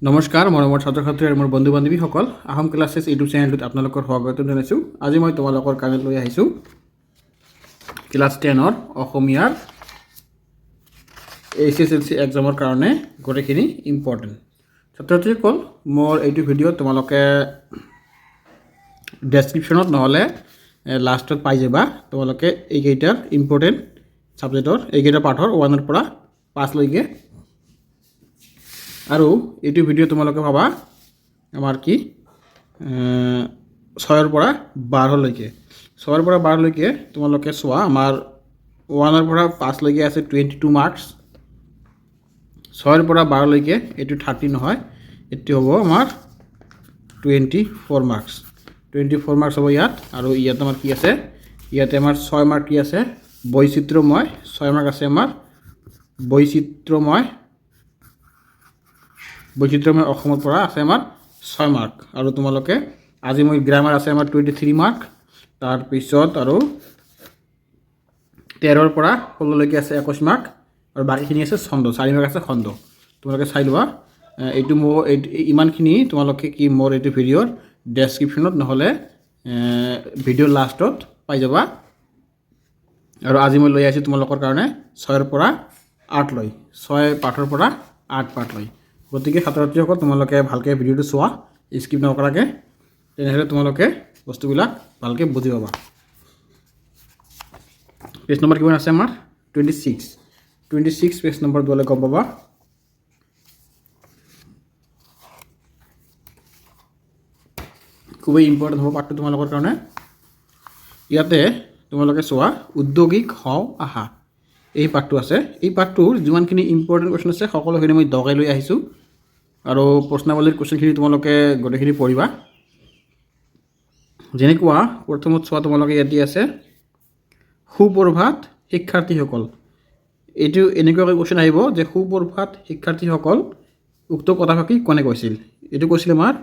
নমস্কাৰ মৰমৰ ছাত্ৰ ছাত্ৰী আৰু মোৰ বন্ধু বান্ধৱীসকল আহোম ক্লাছেছ ইউটিউব চেনেলটোত আপোনালোকৰ স্বাগতম জনাইছোঁ। আজি মই তোমালোকৰ কাৰণে লৈ আহিছোঁ ক্লাছ 10ৰ অসমীয়াৰ HSLC এক্সামৰ কাৰণে গোটেইখিনি ইম্পৰ্টেণ্ট। ছাত্ৰ ছাত্ৰীসকল মোৰ এইটো ভিডিঅ' তোমালোকে ডেছক্ৰিপশ্যনত নহ'লে লাষ্টত পাই যাবা। তোমালোকে এইকেইটাৰ ইম্পৰ্টেণ্ট ছাবজেক্টৰ এইকেইটা পাঠৰ 1ৰ পৰা 5 লৈকে আৰু এইটো ভিডিঅ' তোমালোকে পাবা আমাৰ কি 6ৰ পৰা 12 লৈকে 6ৰ পৰা 12 লৈকে তোমালোকে চোৱা। আমাৰ 1ৰ পৰা 5 লৈকে আছে 22 মাৰ্কছ। 6ৰ পৰা 12 লৈকে এইটো 30 নহয়, এইটো হ'ব আমাৰ 24 মাৰ্কছ। 24 মাৰ্কছ হ'ব ইয়াত। আৰু ইয়াত আমাৰ কি আছে, ইয়াতে আমাৰ 6 মাৰ্ক কি আছে বৈচিত্ৰ্যময়। 6 মাৰ্ক আছে আমাৰ বৈচিত্ৰ্যময় অসমৰ পৰা আছে আমাৰ 6 মাৰ্ক। আৰু তোমালোকে আজি মই গ্ৰামাৰ আছে আমাৰ 23 মাৰ্ক। তাৰপিছত আৰু 13ৰ পৰা 16 লৈকে আছে 21 মাৰ্ক। আৰু বাকীখিনি আছে ছন্দ, 4 মাৰ্ক আছে খণ্ড। তোমালোকে চাই লোৱা। এইটো মোৰ ইমানখিনি তোমালোকে কি মোৰ এইটো ভিডিঅ'ৰ ডেছক্ৰিপশ্যনত নহ'লে ভিডিঅ'ৰ লাষ্টত পাই যাবা। আৰু আজি মই লৈ আহিছোঁ তোমালোকৰ কাৰণে 6ৰ পৰা 8 লৈ 6 পাঠৰ পৰা 8 পাঠ লৈ। গতিকে ছাত্ৰ ছাত্ৰীসকল তোমালোকে ভালকৈ ভিডিঅ'টো চোৱা, স্কিপ নকৰাকৈ, তেনেহ'লে তোমালোকে বস্তুবিলাক ভালকৈ বুজি পাবা। পেজ নম্বৰ কিমান আছে আমাৰ 26 পেজ নম্বৰ দিলে গম পাবা। খুবেই ইম্পৰ্টেণ্ট হ'ব পাঠটো তোমালোকৰ কাৰণে। ইয়াতে তোমালোকে চোৱা, উদ্যোগিক হওঁ আহা এই পাঠটো আছে। এই পাঠটোৰ যিমানখিনি ইম্পৰ্টেণ্ট কুৱেশ্যন আছে সকলোখিনি মই দগাই লৈ আহিছোঁ। আৰু প্ৰশ্নাৱলীৰ কুৱেশ্যনখিনি তোমালোকে গোটেইখিনি পঢ়িবা। যেনেকুৱা প্ৰথমত চোৱা, তোমালোকে ইয়াতে আছে সুপ্ৰভাত শিক্ষাৰ্থীসকল। এইটো এনেকুৱাকৈ কুৱেশ্যন আহিব যে সুপ্ৰভাত শিক্ষাৰ্থীসকল উক্ত কথাফাকি কোনে কৈছিল। এইটো কৈছিল আমাৰ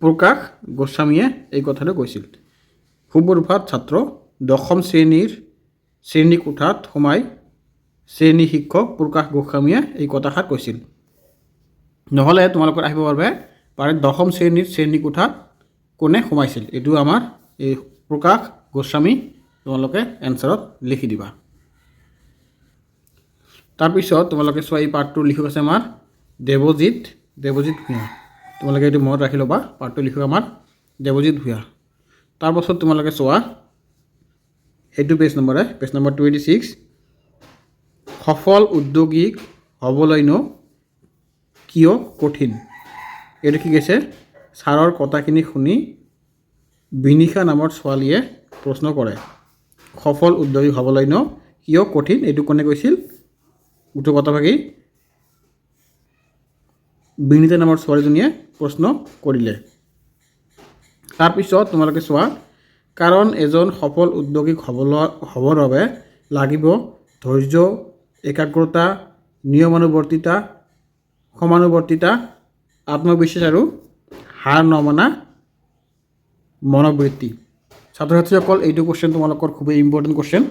প্ৰকাশ গোস্বামীয়ে এই কথাটো কৈছিল। সুপ্ৰভাত ছাত্ৰ 10ম শ্ৰেণী কোঠাত সোমাই শ্ৰেণী শিক্ষক প্ৰকাশ গোস্বামীয়ে এই কথাষাৰ কৈছিল। নহ'লে তোমালোকৰ আহিব পাৰে 10ম শ্ৰেণী কোঠাত কোনে সোমাইছিল। এইটো আমাৰ এই প্ৰকাশ গোস্বামী তোমালোকে এনচাৰত লিখি দিবা। তাৰপিছত তোমালোকে চোৱা, এই পাঠটোৰ লিখক আছে আমাৰ দেৱজিৎ ভূঞা। তোমালোকে এইটো মনত ৰাখি ল'বা, পাঠটোৰ লিখক আমাৰ দেৱজিৎ ভূঞা। তাৰপাছত তোমালোকে চোৱা, সেইটো পেজ নম্বৰ 26 সফল উদ্যোগিক হ'বলৈনো কিয় কঠিন। এইটো কি কৈছে, ছাৰৰ কথাখিনি শুনি বিনিশা নামৰ ছোৱালীয়ে প্ৰশ্ন কৰে, সফল উদ্যোগিক হ'বলৈনো কিয় কঠিন। এইটো কোনে কৈছিল, উক্ত কথাফাকি বিনিতা নামৰ ছোৱালীজনীয়ে প্ৰশ্ন কৰিলে। তাৰপিছত তোমালোকে চোৱা, কাৰণ এজন সফল উদ্যোগিক হ'বৰ বাবে লাগিব ধৈৰ্য, একাগ্ৰতা, নিয়মানুৱৰ্তিতা, সমানুৱৰ্তিতা, আত্মবিশ্বাস আৰু হাৰ নমনা মনোবৃত্তি। ছাত্ৰ ছাত্ৰীসকল এইটো কুৱেশ্যন তোমালোকৰ খুবেই ইম্পৰ্টেণ্ট কুৱেশ্যন।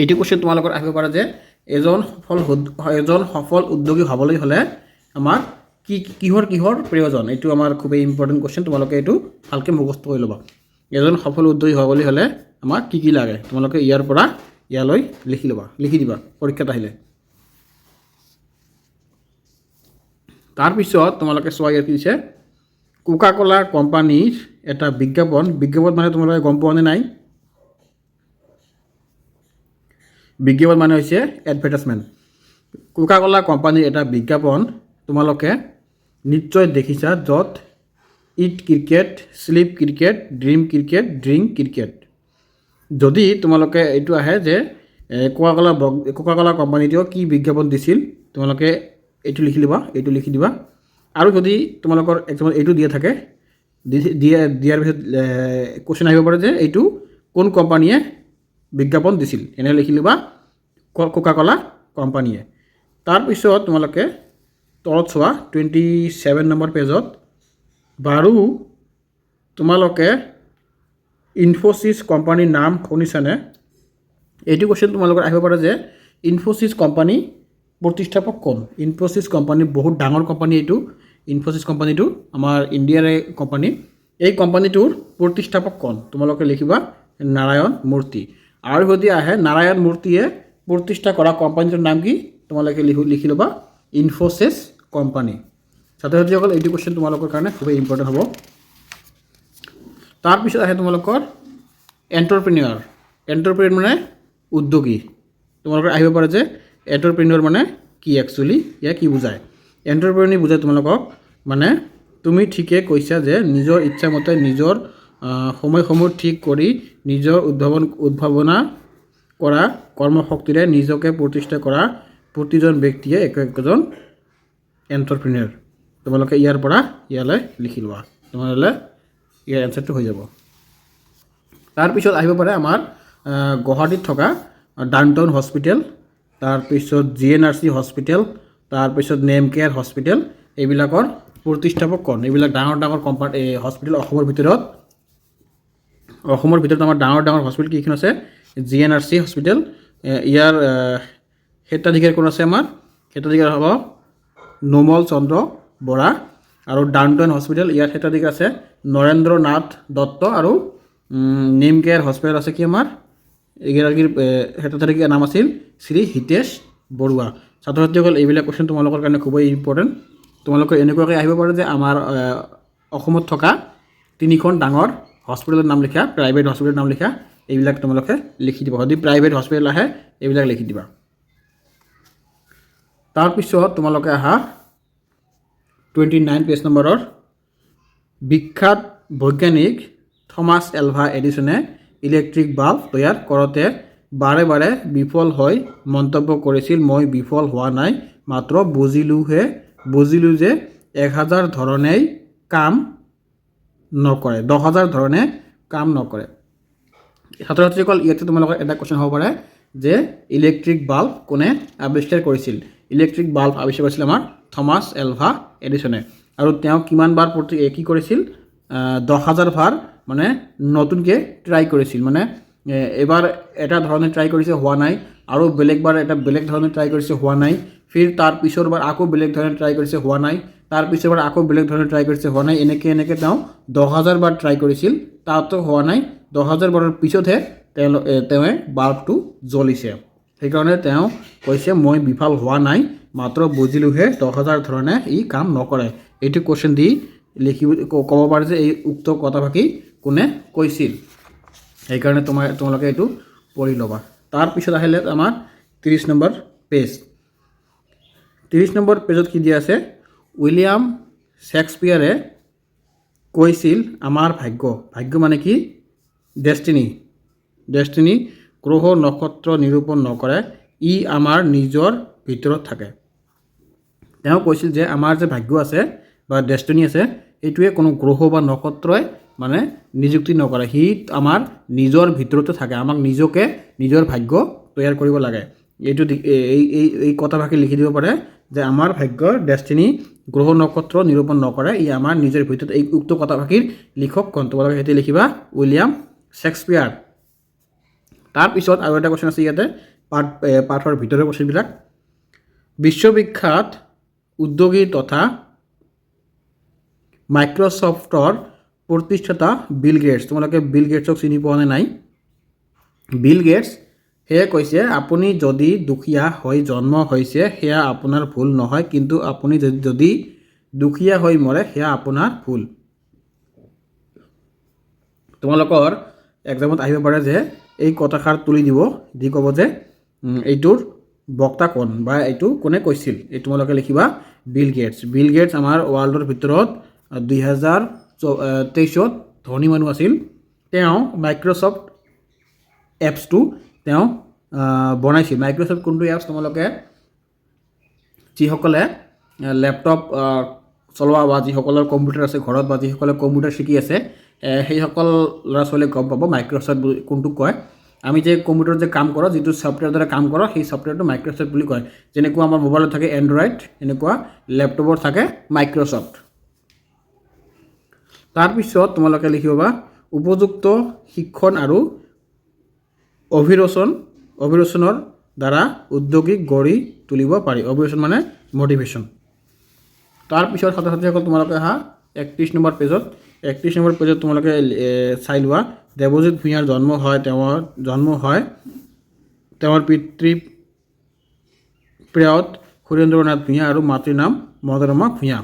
এইটো কুৱেশ্যন তোমালোকৰ আহিব পাৰে যে এজন সফল উদ্যোগী হ'বলৈ হ'লে আমাৰ কিহৰ প্ৰয়োজন। এইটো আমাৰ খুবেই ইম্পৰ্টেণ্ট কুৱেশ্যন। তোমালোকে এইটো ভালকৈ মুখস্থ কৰি ল'বা। এজন সফল উদ্যোগী হ'বলৈ হ'লে আমাক কি লাগে, তোমালোকে ইয়াৰ পৰা ইয়ালৈ লিখি দিবা পৰীক্ষাত আহিলে। তাৰপিছত তোমালোকে চোৱা, ইয়াত কি দিছে, কোকা কোলা কোম্পানীৰ এটা বিজ্ঞাপন মানে তোমালোকে গম পোৱা নে নাই। বিজ্ঞাপন মানে হৈছে এডভাৰটাইজমেণ্ট। কোকা কোলা কোম্পানীৰ এটা বিজ্ঞাপন তোমালোকে নিশ্চয় দেখিছা, য'ত eat cricket, sleep cricket, dream cricket, drink cricket. যদি তোমালোকে এইটো আহে যে কোকা কোলা কোম্পানীটোৱে কি বিজ্ঞাপন দিছিল, তোমালোকে এইটো লিখি দিবা। আৰু যদি তোমালোকৰ এক্সামত এইটো দিয়া থাকে, দিয়াৰ পিছত কুৱেশ্যন আহিব পাৰে যে এইটো কোন কোম্পানীয়ে বিজ্ঞাপন দিছিল, এনেকৈ লিখি ল'বা কোকা কোলা কোম্পানীয়ে। তাৰপিছত তোমালোকে তলত চোৱা 27 নম্বৰ পেজত, বাৰু তোমালোকে ইনফ'চিছ কোম্পানীৰ নাম শুনিছানে। এইটো কুৱেশ্যন তোমালোকৰ আহিব পাৰে যে ইনফ'চিছ কোম্পানী প্ৰতিষ্ঠাপক কোন ইনফোসিস কোম্পানী বহুত ডাঙৰ কোম্পানী এইটো ইনফোসিস কোম্পানীটো আমাৰ ইণ্ডিয়াৰে কোম্পানী এই কোম্পানীটোৰ প্ৰতিষ্ঠাপক কোন তোমালোকে লিখিবা নাৰায়ণ মূৰ্তি আৰু যদি আহে নাৰায়ণ মূৰ্তিয়ে প্ৰতিষ্ঠা কৰা কোম্পানীটোৰ নাম কি তোমালোকে লিখি ল'বা ইনফোসিস কোম্পানী ছাত্ৰ ছাত্ৰীসকল এইটো কোৱেশ্চন তোমালোকৰ কাৰণে খুব ইম্পৰ্টেণ্ট হ'ব তাৰপিছত আহে তোমালোকৰ এণ্টাৰপ্ৰেনিউৰ মানে উদ্যোগী তোমালোকৰ আহিব পাৰে যে এণ্টাৰপ্ৰেনিউৰ মানে কি একচুৱেলি ইয়াক কি বুজায় এণ্টাৰপ্ৰেনিউৰ বুজায় তোমালোকক মানে তুমি ঠিকে কৈছা যে নিজৰ ইচ্ছামতে নিজৰ সময়সমূহ ঠিক কৰি নিজৰ উদ্ভাৱনা কৰা কৰ্মশক্তিৰে নিজকে প্ৰতিষ্ঠা কৰা প্ৰতিজন ব্যক্তিয়ে একজন এণ্টাৰপ্ৰেনিউৰ তোমালোকে ইয়াৰ পৰা ইয়ালৈ লিখি লোৱা তোমালোকে ইয়াৰ এনসাৰটো হৈ যাব তাৰপিছত আহিব পাৰে আমাৰ গুৱাহাটীত থকা ডাউনটাউন হস্পিটেল তাৰপিছত GNRC হস্পিটেল তাৰপিছত নেম কেয়াৰ হস্পিটেল এইবিলাকৰ প্ৰতিষ্ঠাপক কোন এইবিলাক ডাঙৰ কোম্পানী হস্পিটেল অসমৰ ভিতৰত আমাৰ ডাঙৰ হস্পিটেল কিখন আছে GNRC হস্পিটেল ইয়াৰ হেতাধিকাৰ কোন আছে আমাৰ হেতাধিকাৰ হ'ব নোমল চন্দ্ৰ বৰা আৰু ডাউনটাউন হস্পিটেল ইয়াৰ হেতাধিকাৰ আছে নৰেন্দ্ৰ নাথ দত্ত আৰু নেম কেয়াৰ হস্পিটেল আছে কি আমাৰ এগৰাকীৰ হেতাধিকাৰ নাম আছিল শ্ৰী হিতেশ বৰুৱা ছাত্ৰ ছাত্ৰীসকল এইবিলাক কোৱেশ্চন তোমালোকৰ কাৰণে খুবেই ইম্পৰ্টেণ্ট তোমালোকে এনেকুৱাকৈ আহিব পাৰে যে আমাৰ অসমত থকা তিনিখন ডাঙৰ হস্পিটেলৰ নাম লিখা প্ৰাইভেট হস্পিটেলৰ নাম লিখা এইবিলাক তোমালোকে লিখি দিবা যদি প্ৰাইভেট হস্পিটেল আহে এইবিলাক লিখি দিবা তাৰপিছত তোমালোকে আহা 29 পেজ নম্বৰৰ বিখ্যাত বৈজ্ঞানিক থমাছ এলভা এডিসনে ইলেক্ট্ৰিক বাল্ব তৈয়াৰ কৰোঁতে বাৰে বাৰে বিফল হৈ মন্তব্য কৰিছিল মই বিফল হোৱা নাই মাত্ৰ বুজিলোঁ যে 1000 ধৰণেই কাম নকৰে 10000 ধৰণে কাম নকৰে ছাত্ৰ ছাত্ৰীসকল ইয়াতে তোমালোকৰ এটা কোৱেশ্চন হ'ব পাৰে যে ইলেক্ট্ৰিক বাল্ব কোনে আৱিষ্কাৰ কৰিছিল ইলেক্ট্ৰিক বাল্ব আৱিষ্কাৰ কৰিছিল আমাৰ থমাছ এলভা এডিসনে আৰু তেওঁ কিমান বাৰ কি কৰিছিল 10000 বাৰ মানে নতুনকৈ ট্ৰাই কৰিছিল মানে এবাৰ এটা ধৰণে ট্ৰাই কৰিছে হোৱা নাই আৰু বেলেগবাৰ এটা বেলেগ ধৰণে ট্ৰাই কৰিছে হোৱা নাই ফিৰ তাৰ পিছৰবাৰ আকৌ বেলেগ ধৰণে ট্ৰাই কৰিছে হোৱা নাই তাৰ পিছৰবাৰ আকৌ বেলেগ ধৰণে ট্ৰাই কৰিছে হোৱা নাই এনেকৈ তেওঁ 10000 বাৰ ট্ৰাই কৰিছিল তাতো হোৱা নাই 10000 বাৰৰ পিছতহে তেওঁ বাল্বটো জ্বলিছে সেইকাৰণে তেওঁ কৈছে মই বিফল হোৱা নাই মাত্ৰ বুজিলোহে 10000 ধৰণে ই কাম নকৰে এইটো কোৱেশ্চন দি ক'ব পাৰে যে এই উক্ত কথাফাকি কোনে কৈছিল সেইকাৰণে তোমালোকে এইটো পঢ়ি ল'বা তাৰপিছত আহিলে আমাৰ 30 নম্বৰ পেজ 30 নম্বৰ পেজত কি দিয়া আছে উইলিয়াম শেক্সপিয়াৰে কৈছিল আমাৰ ভাগ্য মানে কি ডেষ্টিনি গ্ৰহ নক্ষত্ৰ নিৰূপণ নকৰে ই আমাৰ নিজৰ ভিতৰত থাকে তেওঁ কৈছিল যে আমাৰ যে ভাগ্য আছে বা ডেষ্টিনি আছে এইটোৱে কোনো গ্ৰহ বা নক্ষত্ৰই মানে নিযুক্তি নকৰে হি আমাৰ নিজৰ ভিতৰতে থাকে আমাক নিজকে নিজৰ ভাগ্য তৈয়াৰ কৰিব লাগে এইটো এই কথাফাকি লিখি দিব পাৰে যে আমাৰ ভাগ্য ডেষ্টিনি গ্ৰহ নক্ষত্ৰ নিৰূপণ নকৰে ই আমাৰ নিজৰ ভিতৰত এই উক্ত কথাফাকিৰ লিখক কোন তোমালোকে সেইটো লিখিবা উইলিয়াম শেক্সপিয়াৰ তাৰপিছত আৰু এটা কোৱেশ্চন আছে ইয়াতে পাঠৰ ভিতৰৰ কোৱেশ্চনবিলাক বিশ্ববিখ্যাত উদ্যোগী তথা মাইক্ৰ'ছফ্টৰ প্ৰতিষ্ঠাতা বিল গেটছ তোমালোকে বিল গেটছক চিনি পোৱা নাই বিল গেটছ সেয়ে কৈছে আপুনি যদি দুখীয়া হৈ জন্ম হৈছে সেয়া আপোনাৰ ভুল নহয় কিন্তু আপুনি যদি দুখীয়া হৈ মৰে সেয়া আপোনাৰ ভুল তোমালোকৰ এক্সামত আহিব পাৰে যে এই কথাষাৰ তুলি দিব দি ক'ব যে এইটোৰ বক্তা কোন বা এইটো কোনে কৈছিল এই তোমালোকে লিখিবা বিল গেটছ আমাৰ ৱৰ্ল্ডৰ ভিতৰত 2023 ধনী মানুহ আছিল তেওঁ মাইক্ৰ'ছফ্ট এপছটো তেওঁ বনাইছিল মাইক্ৰ'ছফ্ট কোনটো এপছ তোমালোকে যিসকলে লেপটপ চলোৱা বা যিসকলৰ কম্পিউটাৰ আছে ঘৰত বা যিসকলে কম্পিউটাৰ শিকি আছে সেইসকল ল'ৰা ছোৱালীয়ে গম পাব মাইক্ৰ'ছফ্ট কোনটোক কয় আমি যে কম্পিউটাৰত যে কাম কৰোঁ যিটো ছফ্টৱেৰ দ্বাৰা কাম কৰোঁ সেই ছফ্টৱেৰটো মাইক্ৰ'ছফ্ট বুলি কয় যেনেকুৱা আমাৰ মোবাইলত থাকে এণ্ড্ৰইড এনেকুৱা লেপটপত থাকে মাইক্ৰ'ছফ্ট তাৰপিছত তোমালোকে লিখিবা উপযুক্ত শিক্ষণ আৰু অভিৰোচনৰ দ্বাৰা ঔদ্যোগিক গঢ়ি তুলিব পাৰি। অভিৱেশন মানে মটিভেশ্যন। তাৰপিছত ছাত্ৰ ছাত্ৰীসকল তোমালোকে আহা 31 নম্বৰ পেজত। 31 নম্বৰ পেজত তোমালোকে চাই লোৱা দেৱজিৎ ভূঞাৰ জন্ম হয় তেওঁৰ পিতৃ প্ৰিয়ত সুৰেন্দ্ৰনাথ ভূঞা আৰু মাতৃৰ নাম মনোৰমা ভূঞা।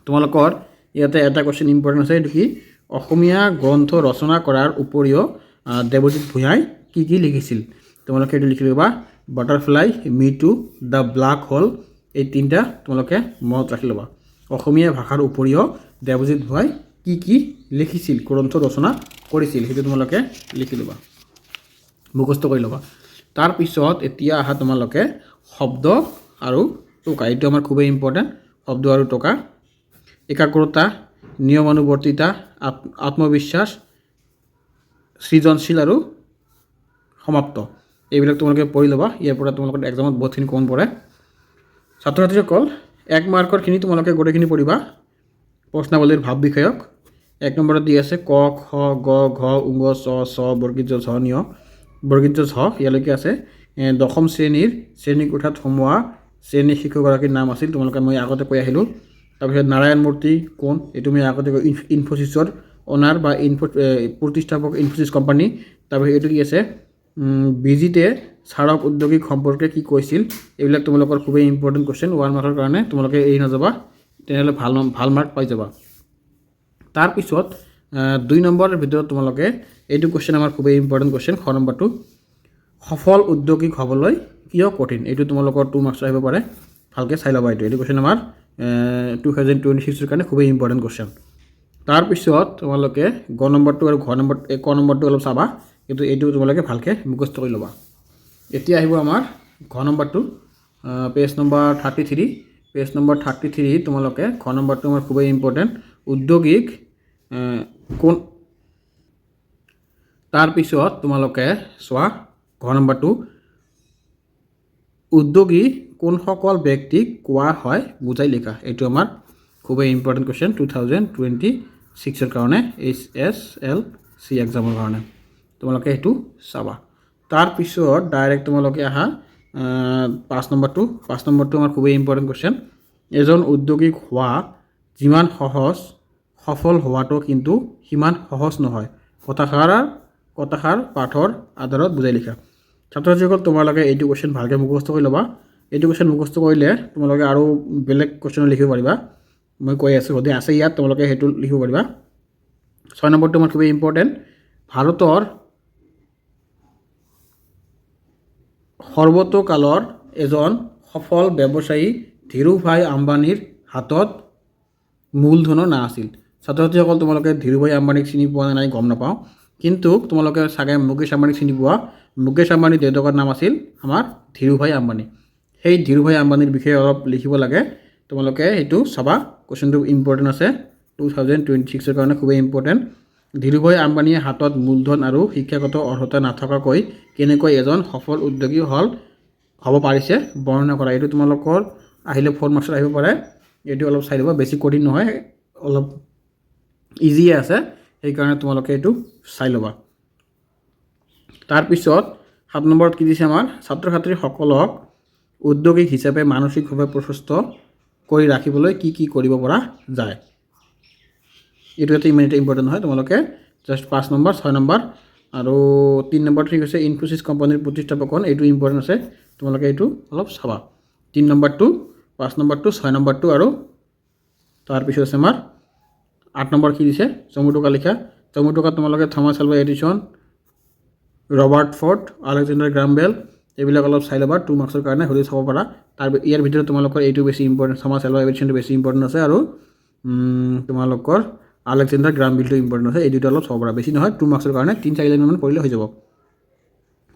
তোমালোকৰ ইয়াতে এটা কুৱেশ্যন ইম্পৰ্টেণ্ট আছে, এইটো কি অসমীয়া গ্ৰন্থ ৰচনা কৰাৰ উপৰিও দেৱজিৎ ভূঞাই কি লিখিছিল। তোমালোকে এইটো লিখি ল'বা, butterfly, me too, the black hole, এই তিনিটা তোমালোকে মনত ৰাখি ল'বা। অসমীয়া ভাষাৰ উপৰিও দেৱজিৎ ভূঞাই কি লিখিছিল, গ্ৰন্থ ৰচনা কৰিছিল, সেইটো তোমালোকে লিখি ল'বা, মুখস্থ কৰি ল'বা। তাৰপিছত এতিয়া আহা তোমালোকে শব্দ আৰু টকা। এইটো আমাৰ খুবেই ইম্পৰ্টেণ্ট, শব্দ আৰু টকা। একাগ্ৰতা, নিয়মানুবৰ্তিতা, আত্মবিশ্বাস, সৃজনশীল আৰু সমাপ্ত, এইবিলাক তোমালোকে পঢ়ি ল'বা। ইয়াৰ পৰা তোমালোকৰ এক্সামত বহুতখিনি কমন পৰে। ছাত্ৰ ছাত্ৰীসকল 1 মাৰ্কৰখিনি তোমালোকে গোটেইখিনি পঢ়িবা। প্ৰশ্নাৱলীৰ ভাৱ বিষয়ক 1 নম্বৰত দি আছে ক, খ, গ, ঘ, ঙ, চ, বৰ্গীয় ঝ, নিয়, বৰ্গীয় ঝ ইয়ালৈকে আছে। 10ম শ্ৰেণীকোঠাত সোমোৱা শ্ৰেণী শিক্ষকগৰাকীৰ নাম আছিল, তোমালোকে মই আগতে কৈ আহিলোঁ। তাৰপিছত নাৰায়ণ মূৰ্তি কোন, এইটো মই আগতে কৈ ইনফোচিছৰ অনাৰ বা প্ৰতিষ্ঠাপক ইনফোচিছ কোম্পানী। তাৰপিছত এইটো কি আছে বিজিতে চাৰক উদ্যোগিক সম্পৰ্কে কি কৈছিল। এইবিলাক তোমালোকৰ খুবেই ইম্পৰ্টেণ্ট কুৱেশ্যন, 1 মাৰ্কৰ কাৰণে তোমালোকে এৰি নাযাবা, তেনেহ'লে ভাল মাৰ্ক পাই যাবা। তাৰপিছত 2 নম্বৰৰ ভিতৰত তোমালোকে এইটো কুৱেশ্যন আমাৰ খুবেই ইম্পৰ্টেণ্ট কুৱেশ্যন, খ নম্বৰটো সফল উদ্যোগিক হ'বলৈ কিয় কঠিন। এইটো তোমালোকৰ 2 মাৰ্কছ আহিব পাৰে, ভালকৈ চাই ল'বা। এইটো কুৱেশ্যন আমাৰ 2026ৰ কাৰণে খুবেই ইম্পৰ্টেণ্ট কুৱেশ্যন। তাৰপিছত তোমালোকে গ নম্বৰটো আৰু ক নম্বৰটো অলপ চাবা, কিন্তু এইটো তোমালোকে ভালকৈ মুখস্থ কৰি ল'বা। এতিয়া আহিব আমাৰ ঘ নম্বৰটো, পেজ নম্বৰ 33। পেজ নম্বৰ 33 তোমালোকে ঘ নম্বৰটো আমাৰ খুবেই ইম্পৰ্টেণ্ট, উদ্যোগিক কোন। তাৰপিছত তোমালোকে চোৱা ঘ নম্বৰটো উদ্যোগী কোনসকল ব্যক্তিক কোৱা হয় বুজাই লিখা। এইটো আমাৰ খুবেই ইম্পৰ্টেণ্ট কুৱেশ্যন 2026ৰ কাৰণে, HSLC এক্সামৰ কাৰণে তোমালোকে সেইটো চাবা। তাৰপিছত ডাইৰেক্ট তোমালোকে আহা 5 নম্বৰটো। 5 নম্বৰটো আমাৰ খুবেই ইম্পৰ্টেণ্ট কুৱেশ্যন, এজন উদ্যোগিক হোৱা যিমান সহজ, সফল হোৱাটো কিন্তু সিমান সহজ নহয়। কথাষাৰ পাঠৰ আধাৰত বুজাই লিখা। ছাত্ৰ ছাত্ৰীসকল তোমালোকে এইটো কুৱেশ্যন ভালকৈ মুখস্থ কৰি ল'বা। এইটো কুৱেশ্যন মুখস্থ কৰিলে তোমালোকে আৰু বেলেগ কুৱেশ্যন লিখিব পাৰিবা, মই কৈ আছোঁ যদি আছে ইয়াত তোমালোকে সেইটো লিখিব পাৰিবা। 6 নম্বৰটো আমাৰ খুবেই ইম্পৰ্টেণ্ট, ভাৰতৰ সৰ্বতোকালৰ এজন সফল ব্যৱসায়ী ধীৰুভাই আম্বানীৰ হাতত মূলধনৰ না আছিল। ছাত্ৰ ছাত্ৰীসকল তোমালোকে ধীৰুভাই আম্বানীক চিনি পোৱা নাই গম নাপাওঁ, কিন্তু তোমালোকে চাগে মুকেশ আম্বানীক চিনি পোৱা। মুকেশ আম্বানীৰ দেউতাকৰ নাম আছিল আমাৰ ধীৰুভাই আম্বানী। সেই ধীৰুভাই আম্বানীৰ বিষয়ে অলপ লিখিব লাগে, তোমালোকে সেইটো চাবা। কুৱেশ্যনটো ইম্পৰ্টেণ্ট আছে 2026ৰ কাৰণে খুবেই ইম্পৰ্টেণ্ট। ধীৰুভাই আম্বানীয়ে হাতত মূলধন আৰু শিক্ষাগত অৰ্হতা নাথকাকৈ কেনেকৈ এজন সফল উদ্যোগী হ'ব পাৰিছে বৰ্ণনা কৰা। এইটো তোমালোকৰ আহিলে 4 মাৰ্কছত আহিব পাৰে, এইটো অলপ চাই ল'বা, বেছি কঠিন নহয়, অলপ ইজিয়ে আছে, সেইকাৰণে তোমালোকে এইটো চাই ল'বা। তাৰপিছত 7 নম্বৰত কি দিছে আমাৰ ছাত্ৰ ছাত্ৰীসকলক উদ্যোগিক হিচাপে মানসিকভাৱে প্ৰস্তুত কৰি ৰাখিবলৈ কি কৰিব পৰা যায়। এইটো এটা ইমান এটা ইম্পৰ্টেণ্ট নহয়, তোমালোকে জাষ্ট 5 নম্বৰ 6 নম্বৰ আৰু 3 নম্বৰ ঠিক হৈছে ইনফোচিছ কোম্পানীৰ প্ৰতিষ্ঠাপক কোন, এইটো ইম্পৰ্টেণ্ট আছে, তোমালোকে এইটো অলপ চাবা। 3 নম্বৰটো 5 নম্বৰটো 6 নম্বৰটো আৰু তাৰপিছত আছে আমাৰ 8 নম্বৰ কি দিছে চমুটোকা লিখা। চমুটোকা তোমালোকে Thomas Alva Edison, Robert Ford, Alexander Graham Bell, এইবিলাক অলপ চাই ল'বা 2 মাৰ্কছৰ কাৰণে, হ'লেও চাব পাৰা। ইয়াৰ ভিতৰত তোমালোকৰ এইটো বেছি ইম্পৰ্টেণ্ট, থমাছ আলভা এডিসনটো বেছি ইম্পৰ্টেণ্ট আছে আৰু তোমালোকৰ আলেকজেণ্ডাৰ গ্ৰাহাম বেলটো ইম্পৰ্টেণ্ট আছে। এই দুটা অলপ চাব পাৰা, বেছি নহয়, 2 মাৰ্কছৰ কাৰণে 3-4 লাইনমান পঢ়িলে হৈ যাব।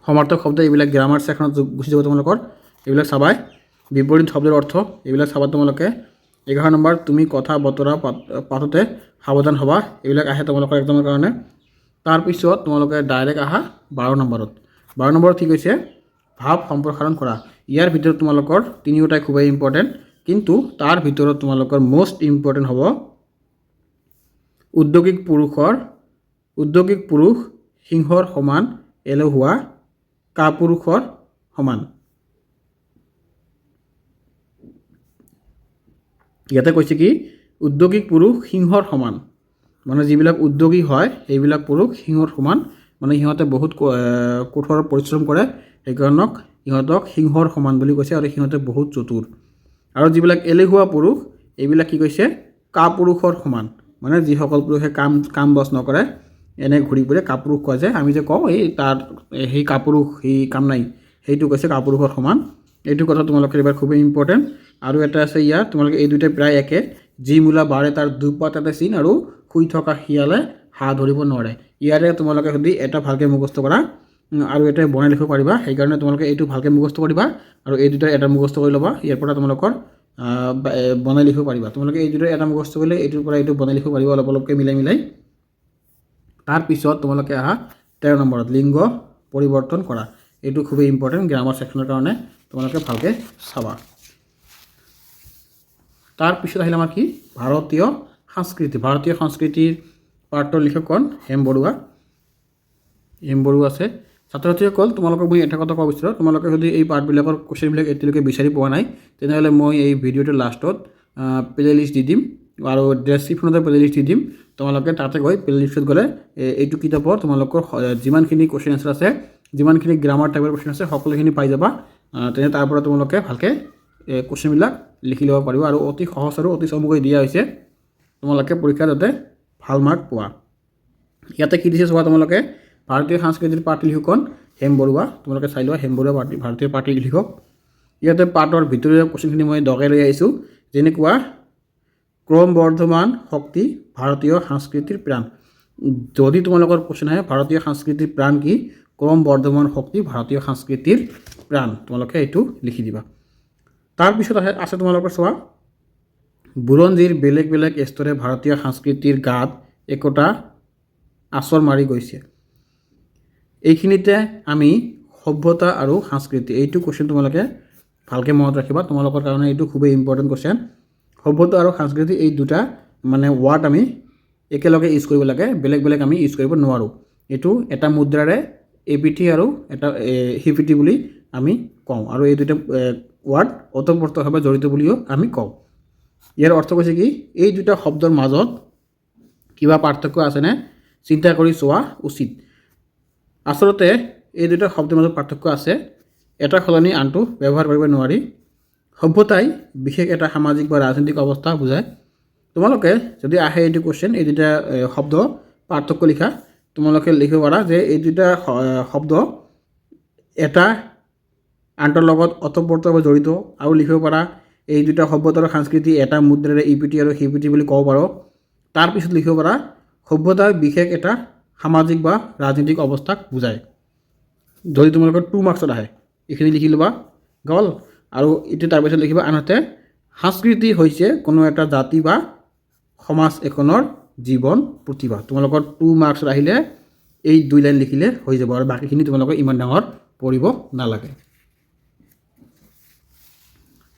সমাৰ্থক শব্দ এইবিলাক গ্ৰামাৰ ছেকশ্যনত গুচি যাব তোমালোকৰ, এইবিলাক চাবাই। বিপৰীত শব্দৰ অৰ্থ এইবিলাক চাবা তোমালোকে। 11 নম্বৰ তুমি কথা বতৰা পাতোঁতে সাৱধান হ'বা, এইবিলাক আহে তোমালোকৰ এক্সামৰ কাৰণে। তাৰপিছত তোমালোকে ডাইৰেক্ট আহা 12 নম্বৰত। 12 নম্বৰত কি কৈছে ভাৱ সম্প্ৰসাৰণ কৰা। ইয়াৰ ভিতৰত তোমালোকৰ তিনিওটাই খুবেই ইম্পৰ্টেণ্ট, কিন্তু তাৰ ভিতৰত তোমালোকৰ মষ্ট ইম্পৰ্টেণ্ট হ'ব উদ্যোগিক পুৰুষ সিংহৰ সমান এলেহুৱা কাপুৰুষৰ সমান। ইয়াতে কৈছে কি উদ্যোগিক পুৰুষ সিংহৰ সমান মানে যিবিলাক উদ্যোগী হয় সেইবিলাক পুৰুষ সিংহৰ সমান মানে সিহঁতে বহুত কঠোৰ পৰিশ্ৰম কৰে সেইকাৰণক সিহঁতক সিংহৰ সমান বুলি কৈছে আৰু সিহঁতে বহুত চতুৰ আৰু যিবিলাক এলেহুৱা পুৰুষ এইবিলাক কি কৈছে কাপুৰুষৰ সমান মানে যিসকল পুৰুষে কাম বছ নকৰে এনে ঘূৰি ফুৰে কাপুৰুষ কোৱা যায় আমি যে কওঁ এই তাৰ সেই কাপুৰুষ সেই কাম নাই সেইটো কৈছে কাপুৰুষৰ সমান এইটো কথা তোমালোকে এবাৰ খুবেই ইম্পৰ্টেণ্ট আৰু এটা আছে ইয়াৰ তোমালোকে এই দুটাই প্ৰায় একে যি মূলা বাঢ়ে তাৰ দুপাত এটা চিন আৰু শুই থকা শিয়ালে হাঁহ ধৰিব নোৱাৰে ইয়াৰে তোমালোকে যদি এটা ভালকৈ মুখস্থ কৰা আৰু এটা বনাই লিখিব পাৰিবা সেইকাৰণে তোমালোকে এইটো ভালকৈ মুখস্থ কৰিবা আৰু এই দুটা এটা মুখস্থ কৰি ল'বা ইয়াৰ পৰা তোমালোকৰ বনাই লিখিব পাৰিবা তোমালোকে এই দুটা এটা মুখস্থ কৰিলে এইটোৰ পৰা এইটো বনাই লিখিব পাৰিবা অলপ অলপকৈ মিলাই তাৰপিছত তোমালোকে আহা 13 নম্বৰত লিংগ পৰিৱৰ্তন কৰা এইটো খুবেই ইম্পৰ্টেণ্ট গ্ৰামাৰ ছেকশ্যনৰ কাৰণে তোমালোকে ভালকৈ চাবা তাৰপিছত আহিলে আমাৰ কি ভাৰতীয় সংস্কৃতিৰ পাঠৰ লিখকখন হেম বৰুৱা আছে ছাত্ৰ ছাত্ৰীসকল তোমালোকক মই এটা কথা ক'ব বিচাৰোঁ তোমালোকে যদি এই পাঠবিলাকৰ কুৱেশ্যনবিলাক এতিয়ালৈকে বিচাৰি পোৱা নাই তেনেহ'লে মই এই ভিডিঅ'টোৰ লাষ্টত প্লে লিষ্ট দি দিম আৰু ডেছক্ৰিপশ্যনতে প্লে লিষ্ট দি দিম তোমালোকে তাতে গৈ প্লে লিষ্টত গ'লে এইটো কিতাপৰ তোমালোকৰ যিমানখিনি কুৱেশ্যন এনচাৰ আছে যিমানখিনি গ্ৰামাৰ টাইপৰ কুৱেশ্যন আছে সকলোখিনি পাই যাবা তেনে তাৰ পৰা তোমালোকে ভালকৈ কুৱেশ্যনবিলাক লিখি ল'ব পাৰিবা আৰু অতি সহজ আৰু অতি চমুকৈ দিয়া হৈছে তোমালোকে পৰীক্ষাত যাতে ভাল মাৰ্ক পোৱা ইয়াতে কি দিছে চোৱা তোমালোকে ভাৰতীয় সংস্কৃতিৰ পাঠৰ লিখকখন হেম বৰুৱা তোমালোকে চাই লোৱা হেম বৰুৱা ভাৰতীয় পাঠৰ লিখক ইয়াতে পাঠৰ ভিতৰীয়া কুৱেশ্যনখিনি মই দগাই লৈ আহিছোঁ যেনেকুৱা ক্ৰমবৰ্ধমান শক্তি ভাৰতীয় সংস্কৃতিৰ প্ৰাণ যদি তোমালোকৰ কুৱেশ্যন আহে ভাৰতীয় সংস্কৃতিৰ প্ৰাণ কি ক্ৰমবৰ্ধমান শক্তি ভাৰতীয় সংস্কৃতিৰ প্ৰাণ তোমালোকে এইটো লিখি দিবা তাৰপিছত আছে তোমালোকৰ চোৱা বুৰঞ্জীৰ বেলেগ বেলেগ স্তৰে ভাৰতীয় সংস্কৃতিৰ গাত একোটা আচৰ মাৰি গৈছে এইখিনিতে আমি সভ্যতা আৰু সংস্কৃতি এইটো কুৱেশ্যন তোমালোকে ভালকৈ মনত ৰাখিবা তোমালোকৰ কাৰণে এইটো খুবেই ইম্পৰ্টেণ্ট কুৱেশ্যন সভ্যতা আৰু সংস্কৃতি এই দুটা মানে ৱাৰ্ড আমি একেলগে ইউজ কৰিব লাগে বেলেগ বেলেগ আমি ইউজ কৰিব নোৱাৰোঁ এইটো এটা মুদ্ৰাৰে এপিটি আৰু এটা হিপিটি বুলি আমি কওঁ আৰু এই দুটা ৱাৰ্ড ওতঃপ্ৰোতভাৱে জড়িত বুলিও আমি কওঁ ইয়াৰ অৰ্থ কৈছে কি এই দুটা শব্দৰ মাজত কিবা পাৰ্থক্য আছেনে চিন্তা কৰি চোৱা উচিত আচলতে এই দুটা শব্দৰ মাজত পাৰ্থক্য আছে এটা সলনি আনটো ব্যৱহাৰ কৰিব নোৱাৰি সভ্যতাই বিশেষ এটা সামাজিক বা ৰাজনৈতিক অৱস্থা বুজায় তোমালোকে যদি আহে এইটো কুৱেশ্যন এই দুটা শব্দ পাৰ্থক্য লিখা তোমালোকে লিখিব পাৰা যে এই দুটা শব্দ এটা আনটোৰ লগত ওতঃপ্ৰোতভাৱে জড়িত আৰু লিখিব পাৰা এই দুটা সভ্যতা আৰু সংস্কৃতি এটা মুদ্ৰাৰে ইপিটি আৰু সিপিটি বুলি ক'ব পাৰোঁ তাৰপিছত লিখিব পাৰা সভ্যতাই বিশেষ এটা সামাজিক বা ৰাজনৈতিক অৱস্থাক বুজায় যদি তোমালোকৰ 2 মাৰ্কছত আহে এইখিনি লিখি ল'বা গ'ল আৰু এইটো তাৰপিছত লিখিবা আনহাতে সংস্কৃতি হৈছে কোনো এটা জাতি বা সমাজ এখনৰ জীৱন প্ৰতিভা তোমালোকৰ 2 মাৰ্কছত আহিলে এই 2 লাইন লিখিলে হৈ যাব আৰু বাকীখিনি তোমালোকৰ ইমান ডাঙৰ পঢ়িব নালাগে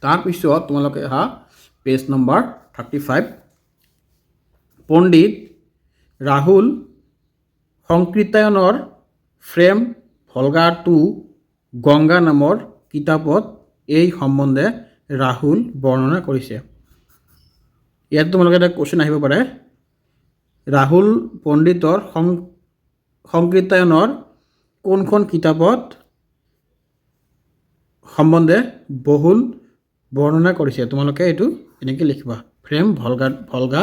তাৰপিছত তোমালোকে আহা পেজ নম্বৰ 35 পণ্ডিত ৰাহুল সংকৃতায়নৰ ফ্ৰেম ভলগা টু গংগা নামৰ কিতাপত এই সম্বন্ধে ৰাহুল বৰ্ণনা কৰিছে ইয়াত তোমালোকে এটা কুৱেশ্যন আহিব পাৰে ৰাহুল পণ্ডিতৰ সংকৃতায়নৰ কোনখন কিতাপত সম্বন্ধে বহুল বৰ্ণনা কৰিছে তোমালোকে এইটো এনেকৈ লিখিবা ফ্ৰেম ভলগা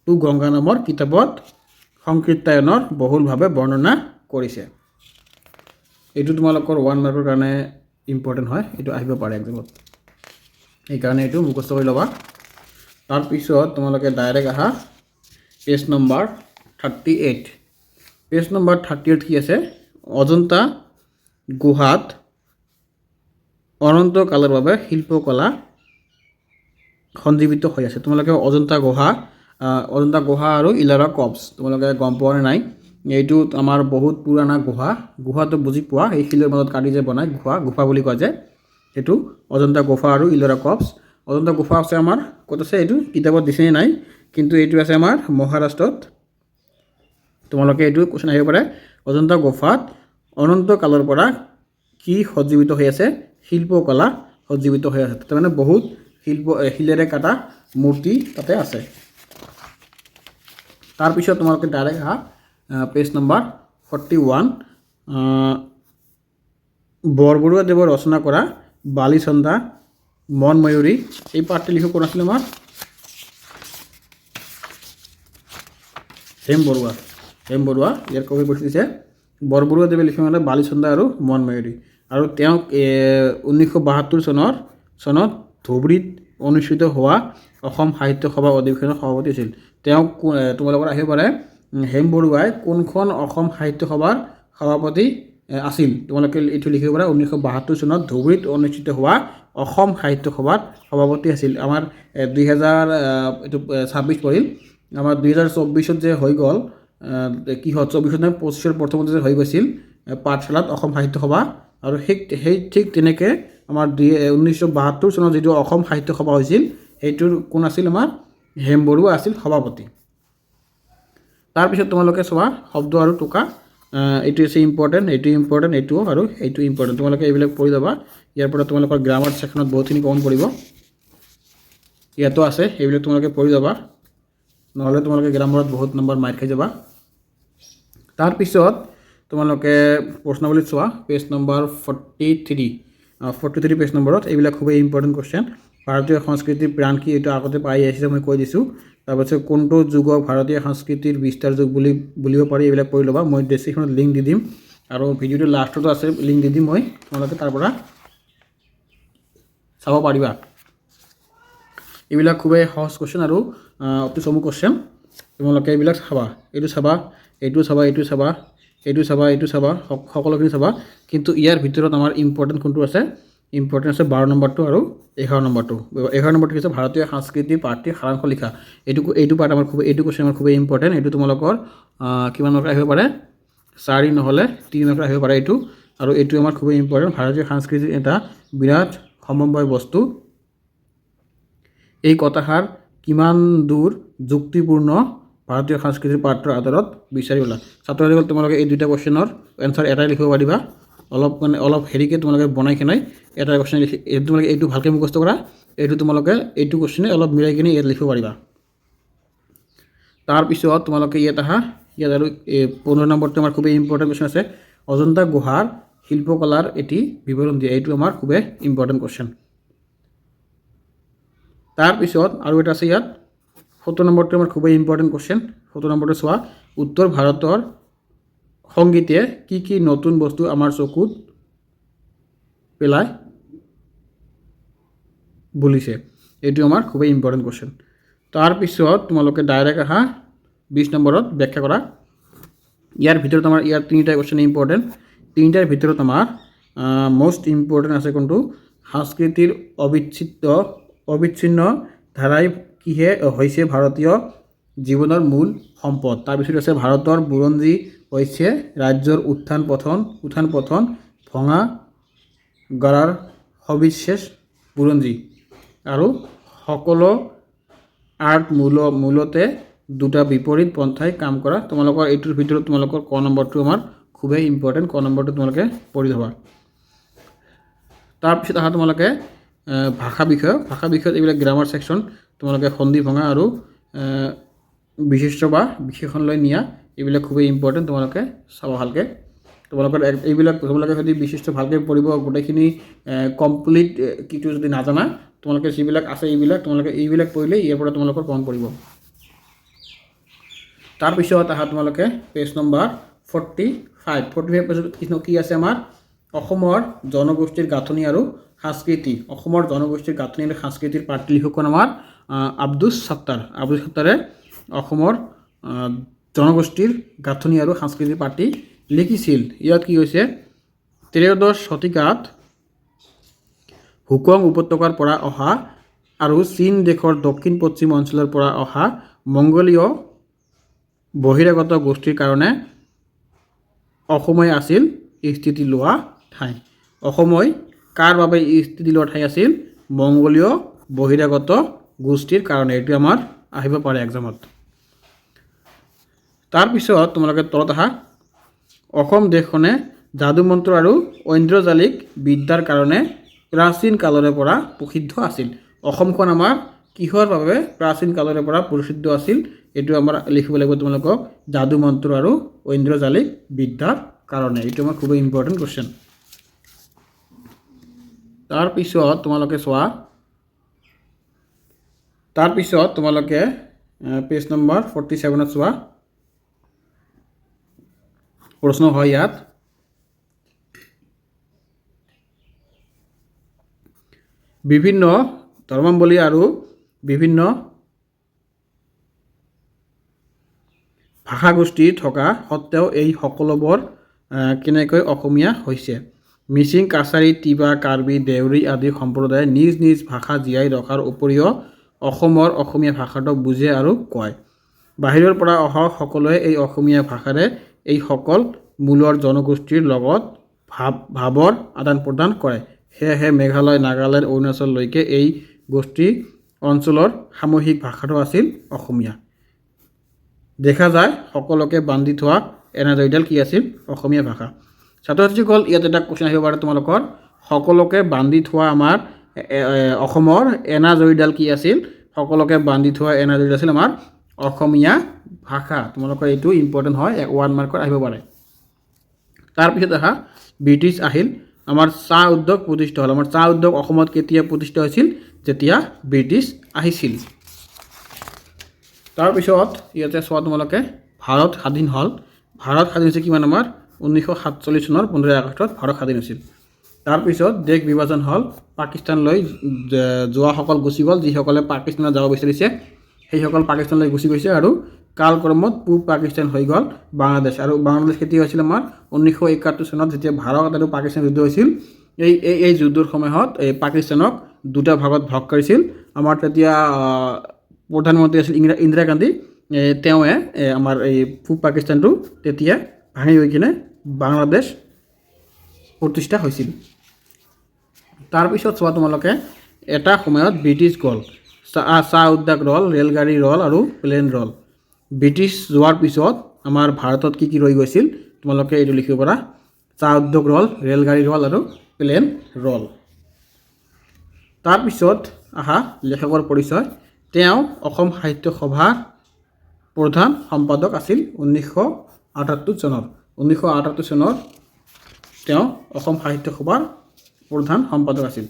টু গংগা নামৰ কিতাপত সংকৃতায়নৰ বহুলভাৱে বৰ্ণনা কৰিছে এইটো তোমালোকৰ 1 মাৰ্কৰ কাৰণে ইম্পৰ্টেণ্ট হয় এইটো আহিব পাৰে এক্সামত সেইকাৰণে এইটো মুখস্থ কৰি ল'বা তাৰপিছত তোমালোকে ডাইৰেক্ট আহা পেজ নম্বৰ 38 পেজ নম্বৰ 38 কি আছে অজন্তা গুহাত অনন্ত কালৰ বাবে শিল্পকলা সঞ্জীৱিত হৈ আছে তোমালোকে অজন্তা গুহা আৰু ইলোৰা কভছ তোমালোকে গম পোৱা নাই এইটো আমাৰ বহুত পুৰণা গুহাটো বুজি পোৱা এই শিলৰ মাজত কাটি যে বনায় গুহা বুলি কয় যে এইটো অজন্তা গুহা আৰু ইলোৰা কভছ অজন্তা গুহা আছে আমাৰ ক'ত আছে এইটো কিতাপত দিছেনে নাই কিন্তু এইটো আছে আমাৰ মহাৰাষ্ট্ৰত তোমালোকে এইটো কুৱেশ্যন আহিব পাৰে অজন্তা গুহাত অনন্ত কালৰ পৰা কি সজ্জীৱিত হৈ আছে শিল্পকলা সজ্জীৱিত হৈ আছে তাৰমানে বহুত শিলেৰে কাটা মূৰ্তি তাতে আছে। তাৰপিছত তোমালোকে ডাইৰেক্ট আহা পেজ নম্বৰ 41 বৰবৰুৱাদেৱে ৰচনা কৰা বালিচন্দা মন ময়ূৰী এই পাঠটি লিখক কোন আছিল আমাৰ হেম বৰুৱা ইয়াৰ কবি কৈছে দিছে বৰবৰুৱাদেৱে লিখি মানে বালিচন্দা আৰু মন ময়ূৰী আৰু তেওঁক 1972 চনত ধুবুৰীত অনুষ্ঠিত হোৱা অসম সাহিত্য সভা অধিৱেশনৰ সভাপতি আছিল। তেওঁক তোমালোকৰ আহিব পাৰে হেম বৰুৱাই কোনখন অসম সাহিত্য সভাৰ সভাপতি আছিল তোমালোকে এইটো লিখিব পাৰে 1972 চনত ধুবুৰীত অনুষ্ঠিত হোৱা অসম সাহিত্য সভাৰ সভাপতি আছিল। আমাৰ 2026 পৰিল আমাৰ 2024 যে হৈ গ'ল কি হয় 24 নে 25 প্ৰথমতে যে হৈ গৈছিল পাঠশালাত অসম সাহিত্য সভা আৰু সেই ঠিক তেনেকৈ আমাৰ 1972 চনত যিটো অসম সাহিত্য সভা হৈছিল সেইটোৰ কোন আছিল আমাৰ হেম বৰুৱা আছিল সভাপতি। তাৰপিছত তোমালোকে চোৱা শব্দ আৰু টোকা এইটো আছে ইম্পৰ্টেণ্ট এইটো আৰু এইটো ইম্পৰ্টেণ্ট তোমালোকে এইবিলাক পঢ়ি যাবা। ইয়াৰ পৰা তোমালোকৰ গ্ৰামাৰ ছেকশ্যনত বহুতখিনি কমন পৰিব ইয়াতো আছে এইবিলাক তোমালোকে পঢ়ি যাবা নহ'লে তোমালোকে গ্ৰামাৰত বহুত নম্বৰ মাৰ খাই যাবা। তাৰপিছত তোমালোকে প্ৰশ্নাৱলীত চোৱা পেজ নম্বৰ 43 পেজ নম্বৰত এইবিলাক খুবেই ইম্পৰ্টেণ্ট কুৱেশ্যন। ভাৰতীয় সংস্কৃতিৰ প্ৰাণ কি এইটো আগতে পাই আহিছে মই কৈ দিছোঁ। তাৰপিছত কোনটো যুগক ভাৰতীয় সংস্কৃতিৰ বিস্তাৰ যুগ বুলিব পাৰি এইবিলাক পঢ়ি ল'বা। মই ডেছক্ৰিপশ্যনত লিংক দি দিম আৰু ভিডিঅ'টো লাষ্টতো আছে লিংক দি দিম মই তোমালোকে তাৰ পৰা চাব পাৰিবা। এইবিলাক খুবেই সহজ কুৱেশ্যন আৰু অতি চমু কুৱেশ্যন তোমালোকে এইবিলাক চাবা এইটো চাবা সকলোখিনি চাবা। কিন্তু ইয়াৰ ভিতৰত আমাৰ ইম্পৰ্টেণ্ট কোনটো আছে ইম্পৰ্টেণ্ট আছে 12 নম্বৰটো আৰু 11 নম্বৰটো হৈছে ভাৰতীয় সংস্কৃতিৰ পাঠটিৰ সাৰাংশ লিখা। এইটো পাৰ্ট আমাৰ এইটো কুৱেশ্যন আমাৰ খুবেই ইম্পৰ্টেণ্ট। এইটো তোমালোকৰ কিমান মাৰ্ক আহিব পাৰে 4 নহ'লে 3 মাৰ্ক আহিব পাৰে এইটো আৰু এইটো আমাৰ খুবেই ইম্পৰ্টেণ্ট। ভাৰতীয় সংস্কৃতিৰ এটা বিৰাট সমন্বয় বস্তু এই কথাষাৰ কিমান দূৰ যুক্তিপূৰ্ণ ভাৰতীয় সংস্কৃতিৰ পাঠৰ আধাৰত বিচাৰি ওলা। ছাত্ৰসকল তোমালোকে এই দুটা কুৱেশ্যনৰ এনচাৰ এটাই লিখিব পাৰিবা অলপ হেৰিকৈ তোমালোকে বনাই কেনে এটা কুৱেশ্যন তোমালোকে এইটো ভালকৈ মুখস্থ কৰা এইটো তোমালোকে এইটো কুৱেশ্যনে অলপ মিলাই কিনে ইয়াত লিখিব পাৰিবা। তাৰপিছত তোমালোকে ইয়াত আৰু 15 নম্বৰটো আমাৰ খুবেই ইম্পৰ্টেণ্ট কুৱেশ্যন আছে অজন্তা গুহাৰ শিল্পকলাৰ এটি বিৱৰণ দিয়া এইটো আমাৰ খুবেই ইম্পৰ্টেণ্ট কুৱেশ্যন। তাৰপিছত আৰু এটা আছে ইয়াত 17 নম্বৰটো আমাৰ খুবেই ইম্পৰ্টেণ্ট কুৱেশ্যন। 17 নম্বৰটো চোৱা উত্তৰ ভাৰতৰ সংগীতে কি নতুন বস্তু আমাৰ চকুত পেলাই বুলিছে এইটো আমাৰ খুবেই ইম্পৰ্টেণ্ট কুৱেশ্যন। তাৰপিছত তোমালোকে ডাইৰেক্ট 20 নম্বৰত ব্যাখ্যা কৰা। ইয়াৰ ভিতৰত আমাৰ তিনিটা কুৱেশ্যন ইম্পৰ্টেণ্ট। তিনিটাৰ ভিতৰত আমাৰ মষ্ট ইম্পৰ্টেণ্ট আছে কোনটো সংস্কৃতিৰ অবিচ্ছিন্ন ধাৰাই কিহে হৈছে ভাৰতীয় জীৱনৰ মূল সম্পদ। তাৰপিছত আছে ভাৰতৰ বুৰঞ্জী হৈছে ৰাজ্যৰ উত্থান পতন ভঙা গড়াৰ সবিশেষ বুৰঞ্জী আৰু সকলো আৰ্ট মূলতে দুটা বিপৰীত পন্থাই কাম কৰা। তোমালোকৰ এইটোৰ ভিতৰত তোমালোকৰ ক নম্বৰটো আমাৰ খুবেই ইম্পৰ্টেণ্ট ক নম্বৰটো তোমালোকে পঢ়ি যাবা। তাৰপিছত তোমালোকে ভাষা বিষয়ত এইবিলাক গ্ৰামাৰ ছেকশ্যন তোমালোকে সন্ধি ভঙা আৰু বিশিষ্ট বা বিশেষণ লৈ নিয়া এইবিলাক খুবেই ইম্পৰ্টেণ্ট তোমালোকে চাব ভালকৈ। তোমালোকৰ এইবিলাক তোমালোকে যদি বিশিষ্ট ভালকৈ পঢ়িব গোটেইখিনি কমপ্লিট কিটো যদি নাজানা তোমালোকে যিবিলাক আছে তোমালোকে এইবিলাক পঢ়িলে ইয়াৰ পৰা তোমালোকৰ কম পৰিব। তাৰপিছত তোমালোকে পেজ নম্বৰ 45 পেজত কি আছে আমাৰ অসমৰ জনগোষ্ঠীৰ গাঁথনি আৰু সংস্কৃতি অসমৰ জনগোষ্ঠীৰ গাঁথনি আৰু সংস্কৃতিৰ পাঠটি লিখকজন আমাৰ আব্দুছ ছাত্তাৰে অসমৰ জনগোষ্ঠীৰ গাঁথনি আৰু সংস্কৃতিৰ পাঠটি লিখিছিল। ইয়াত কি হৈছে 13 শতিকাত হুকং উপত্যকাৰ পৰা অহা আৰু চীন দেশৰ দক্ষিণ পশ্চিম অঞ্চলৰ পৰা অহা মংগোলীয় বহিৰাগত গোষ্ঠীৰ কাৰণে অসময় আছিল স্থিতি লোৱা ঠাই। অসময় কাৰ বাবে স্থিতি লোৱা ঠাই আছিল মংগোলীয় বহিৰাগত গোষ্ঠীৰ কাৰণে। এইটো আমাৰ আহিব পাৰে এক্সামত। তাৰপিছত তোমালোকে তলত অসম দেশখনে যাদু মন্ত্ৰ আৰু ঐন্দ্ৰজালিক বিদ্যাৰ কাৰণে প্ৰাচীন কালৰে পৰা প্ৰসিদ্ধ আছিল। অসমখন আমাৰ কিহৰ বাবে প্ৰাচীন কালৰে পৰা প্ৰসিদ্ধ আছিল এইটো আমাৰ লিখিব লাগিব তোমালোকক যাদু মন্ত্ৰ আৰু ঐন্দ্ৰজালিক বিদ্যাৰ কাৰণে এইটো আমাৰ খুব ইম্পৰ্টেণ্ট কোৱেশ্চন তাৰপিছত তোমালোকে পেজ নম্বৰ 47 চোৱা প্ৰশ্ন হয় ইয়াত বিভিন্ন ধৰ্মাৱলম্বী আৰু বিভিন্ন ভাষাগোষ্ঠী থকা সত্ত্বেও এই সকলোবোৰ কেনেকৈ অসমীয়া হৈছে মিচিং কাছাৰী তিৱা কাৰ্বি দেউৰী আদি সম্প্ৰদায়ে নিজ নিজ ভাষা জীয়াই ৰখাৰ উপৰিও অসমৰ অসমীয়া ভাষাটো বুজে আৰু কয় বাহিৰৰ পৰা অহা সকলোৱে এই অসমীয়া ভাষাৰে এই সকল মূলৰ জনগোষ্ঠীৰ লগত ভাৱৰ আদান প্ৰদান কৰে সেয়েহে মেঘালয় নাগালেণ্ড অৰুণাচললৈকে এই গোষ্ঠী অঞ্চলৰ সামূহিক ভাষাটো আছিল অসমীয়া দেখা যায় সকলোকে বান্ধি থোৱা এনাজৰীডাল কি আছিল অসমীয়া ভাষা ছাত্ৰ ছাত্ৰীসকল ইয়াত এটা কোৱেশ্চন আহিব পাৰে তোমালোকৰ সকলোকে বান্ধি থোৱা আমাৰ অসমৰ এনাজৰীডাল কি আছিল সকলোকে বান্ধি থোৱা এনাজৰীডাল আছিল আমাৰ অসমীয়া ভাষা তোমালোকৰ এইটো ইম্পৰ্টেণ্ট হয় 1 মাৰ্কৰ আহিব পাৰে তাৰপিছত আহা ব্ৰিটিছ আহিল আমাৰ চাহ উদ্যোগ প্ৰতিষ্ঠা হ'ল আমাৰ চাহ উদ্যোগ অসমত কেতিয়া প্ৰতিষ্ঠা হৈছিল যেতিয়া ব্ৰিটিছ আহিছিল তাৰপিছত ইয়াতে চোৱা তোমালোকে ভাৰত স্বাধীন হ'ল ভাৰত স্বাধীন হৈছে কিমান আমাৰ 1947 চনৰ 15 আগষ্টত ভাৰত স্বাধীন হৈছিল তাৰপিছত দেশ বিভাজন হ'ল পাকিস্তানলৈ যোৱাসকল গুচি গ'ল যিসকলে পাকিস্তানত যাব বিচাৰিছে সেইসকল পাকিস্তানলৈ গুচি গৈছে আৰু কালক্ৰমত পূব পাকিস্তান হৈ গ'ল বাংলাদেশ আৰু বাংলাদেশ কেতিয়া হৈছিল আমাৰ 1971 চনত যেতিয়া ভাৰত আৰু পাকিস্তান যুদ্ধ হৈছিল এই যুদ্ধৰ সময়ত এই পাকিস্তানক দুটা ভাগত ভাগ কৰিছিল আমাৰ তেতিয়া প্ৰধানমন্ত্ৰী আছিল ইন্দিৰা গান্ধী তেওঁৱে আমাৰ এই পূব পাকিস্তানটো তেতিয়া ভাঙি গৈ কিনে বাংলাদেশ প্ৰতিষ্ঠা হৈছিল তাৰপিছত চোৱা তোমালোকে এটা সময়ত ব্ৰিটিছ গ'ল চাহ উদ্যোগ ৰল ৰেলগাড়ী ৰল আৰু প্লেন ৰল ব্ৰিটিছ যোৱাৰ পিছত আমাৰ ভাৰতত কি কি ৰৈ গৈছিল তোমালোকে এইটো লিখিব পাৰা চাহ উদ্যোগ ৰল ৰেলগাড়ী ৰল আৰু প্লেন ৰল তাৰপিছত আহা লেখকৰ পৰিচয় তেওঁ অসম সাহিত্য সভাৰ প্ৰধান সম্পাদক আছিল 1978 চনৰ তেওঁ অসম সাহিত্য সভাৰ প্ৰধান সম্পাদক আছিল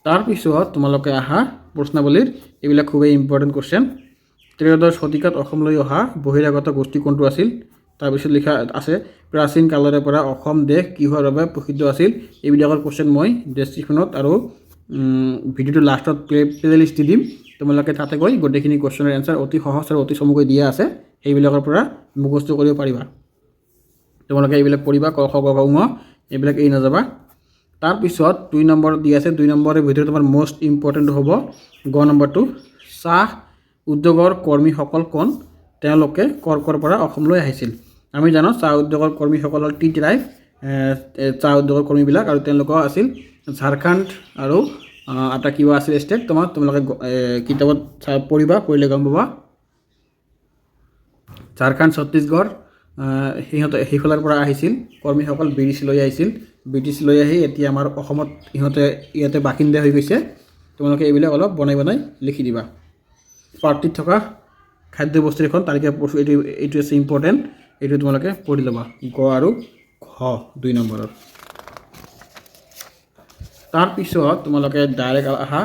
তাৰপিছত তোমালোকে আহা প্ৰশ্নাৱলীৰ এইবিলাক খুবেই ইম্পৰ্টেণ্ট কোৱেশ্চন ত্ৰয়োদশ শতিকাত অসমলৈ অহা বহিৰাগত গোষ্ঠী কোনটো আছিল তাৰপিছত লিখা আছে প্ৰাচীন কালৰে পৰা অসম দেশ কিহৰ বাবে প্ৰসিদ্ধ আছিল এইবিলাকৰ কোৱেশ্চন মই ডেছক্ৰিপশ্যনত আৰু ভিডিঅ'টো লাষ্টত প্লেলিষ্ট দি দিম তোমালোকে তাতে গৈ গোটেইখিনি কোৱেশ্চনৰ এনচাৰ অতি সহজ আৰু অতি চমুকৈ দিয়া আছে সেইবিলাকৰ পৰা মুখস্থ কৰিব পাৰিবা তোমালোকে এইবিলাক পঢ়িবা ক খ গ ঘ ঙ এইবিলাক এৰি নাযাবা তাৰপিছত 2 নম্বৰ দি আছে 2 নম্বৰৰ ভিতৰত তোমাৰ মোষ্ট ইম্পৰ্টেণ্ট হ'ব গ নম্বৰটো চাহ উদ্যোগৰ কৰ্মীসকল কোন তেওঁলোকে কৰ পৰা অসমলৈ আহিছিল আমি জানো চাহ উদ্যোগৰ কৰ্মীসকল টি ট্ৰাইব চাহ উদ্যোগৰ কৰ্মীবিলাক আৰু তেওঁলোকৰ আছিল ঝাৰখণ্ড আৰু এটা কিবা আছিল ষ্টেট তোমালোকে কিতাপত পঢ়িবা পঢ়িলে গম পাবা ঝাৰখণ্ড ছত্তীশগড় সিহঁতে সেইফালৰ পৰা আহিছিল কৰ্মীসকল ব্ৰিটিছ লৈ আহি এতিয়া আমাৰ অসমত ইয়াতে বাসিন্দা হৈ গৈছে তোমালোকে এইবিলাক অলপ বনাই লিখি দিবা পাৰ্টিত থকা খাদ্য বস্তুৰ এখন তালিকা এইটো আছে ইম্পৰ্টেণ্ট এইটো তোমালোকে পঢ়ি ল'বা গ আৰু ঘ 2 নম্বৰৰ তাৰপিছত তোমালোকে ডাইৰেক্ট আহা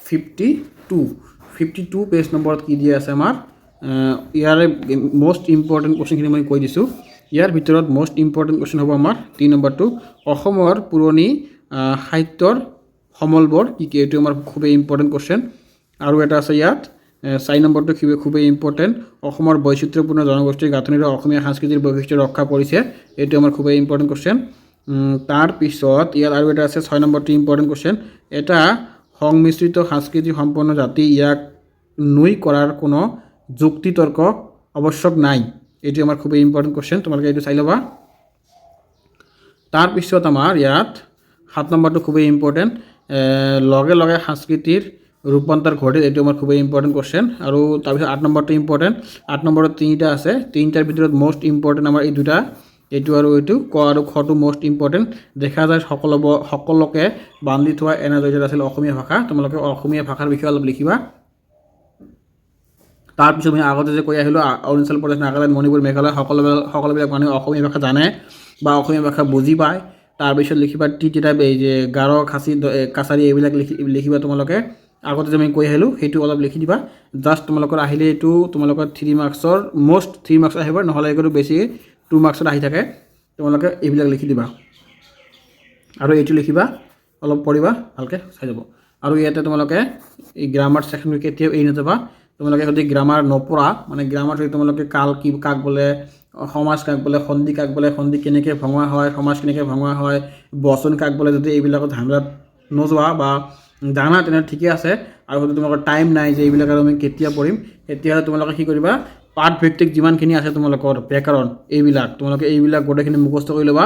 52 পেজ নম্বৰত কি দিয়া আছে আমাৰ ইয়াৰে মোষ্ট ইম্পৰ্টেণ্ট কোৱেশ্চনখিনি মই কৈ দিছোঁ ইয়াৰ ভিতৰত মোষ্ট ইম্পৰ্টেণ্ট কোৱেশ্চন হ'ব আমাৰ 3 নম্বৰটো অসমৰ পুৰণি সাহিত্যৰ সমলবোৰ কি কি এইটো আমাৰ খুবেই ইম্পৰ্টেণ্ট কোৱেশ্চন আৰু এটা আছে ইয়াত 4 নম্বৰটো খুবেই ইম্পৰ্টেণ্ট অসমৰ বৈচিত্ৰ্যপূৰ্ণ জনগোষ্ঠীৰ গাঁথনিৰে অসমীয়া সংস্কৃতিৰ বৈশিষ্ট্য ৰক্ষা কৰিছে এইটো আমাৰ খুবেই ইম্পৰ্টেণ্ট কোৱেশ্চন তাৰপিছত ইয়াত আৰু এটা আছে 6 নম্বৰটো ইম্পৰ্টেণ্ট কোৱেশ্চন এটা সংমিশ্ৰিত সংস্কৃতি সম্পন্ন জাতি ইয়াক নুই কৰাৰ কোনো যুক্তি তৰ্ক আৱশ্যক নাই এইটো আমাৰ খুবেই ইম্পৰ্টেণ্ট কোৱেশ্চন তোমালোকে এইটো চাই ল'বা তাৰপিছত আমাৰ ইয়াত 7 নম্বৰটো খুবেই ইম্পৰ্টেণ্ট লগে লগে সংস্কৃতিৰ ৰূপান্তৰ ঘটে এইটো আমাৰ খুবেই ইম্পৰ্টেণ্ট কোৱেশ্চন আৰু তাৰপিছত 8 নম্বৰটো ইম্পৰ্টেণ্ট 8 নম্বৰত 3টা আছে 3টাৰ ভিতৰত মোষ্ট ইম্পৰ্টেণ্ট আমাৰ এই দুটা এইটো আৰু এইটো ক আৰু খটো মষ্ট ইম্পৰ্টেণ্ট দেখা যায় সকলোকে বান্ধি থোৱা এনাজৰিত আছিল অসমীয়া ভাষা তোমালোকে অসমীয়া ভাষাৰ বিষয়ে অলপ লিখিবা তাৰপিছত আমি আগতে যে কৈ আহিলোঁ অৰুণাচল প্ৰদেশ নাগালেণ্ড মণিপুৰ মেঘালয় সকলোবিলাক মানুহে অসমীয়া ভাষা জানে বা অসমীয়া ভাষা বুজি পায় তাৰপিছত লিখিবা টি কিতাপ এই যে গাৰো খাচী কাছাৰী এইবিলাক লিখিবা তোমালোকে আগতে যে আমি কৈ আহিলোঁ সেইটো অলপ লিখি দিবা জাষ্ট তোমালোকৰ আহিলে এইটো তোমালোকৰ 3 মাৰ্কছৰ মষ্ট 3 মাৰ্কছ আহিব নহ'লে এইটো বেছি 2 মাৰ্কছত আহি থাকে তোমালোকে এইবিলাক লিখি দিবা আৰু এইটো লিখিবা অলপ পঢ়িবা ভালকৈ চাই যাব আৰু ইয়াতে তোমালোকে এই গ্ৰামাৰ ছেকশ্যনটো কেতিয়াও এৰি নাযাবা তোমালোকে যদি গ্ৰামাৰ নপঢ়া মানে গ্ৰামাৰ যদি তোমালোকে কাল কি কাক বোলে সমাজ কাক বোলে সন্ধি কাক বোলে সন্ধি কেনেকৈ ভঙোৱা হয় সমাজ কেনেকৈ ভঙোৱা হয় বচন কাক বোলে যদি এইবিলাকত ঝামেলাত নোযোৱা বা জানা তেনেহ'লে ঠিকে আছে আৰু যদি তোমালোকৰ টাইম নাই যে এইবিলাক আৰু আমি কেতিয়া পঢ়িম তেতিয়াহ'লে তোমালোকে কি কৰিবা পাঠভিত্তিক যিমানখিনি আছে তোমালোকৰ ব্যাকৰণ তোমালোকে এইবিলাক গোটেইখিনি মুখস্থ কৰি ল'বা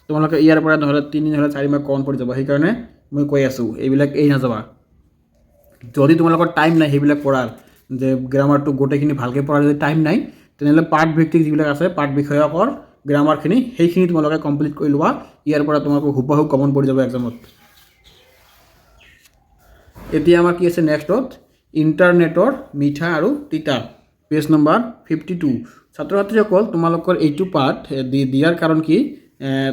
তোমালোকে ইয়াৰ পৰা নহ'লে 3 নহ'লে 4 মাৰ্ক কম পৰি যাব সেইকাৰণে মই কৈ আছোঁ এইবিলাক এৰি নাযাবা যদি তোমালোকৰ টাইম নাই সেইবিলাক পঢ়াৰ যে গ্ৰামাৰটো গোটেইখিনি ভালকৈ পঢ়াৰ যদি টাইম নাই তেনেহ'লে পাঠভিত্তিক যিবিলাক আছে পাঠ বিষয়কৰ গ্ৰামাৰখিনি সেইখিনি তোমালোকে কমপ্লিট কৰি লোৱা ইয়াৰ পৰা তোমালোকৰ হুবহু কমন পৰি যাব এক্সামত এতিয়া আমাৰ কি আছে নেক্সটত ইণ্টাৰনেটৰ মিঠা আৰু তিতা পেজ নম্বৰ 52 ছাত্ৰ ছাত্ৰীসকল তোমালোকৰ এইটো পাঠ দিয়াৰ কাৰণ কি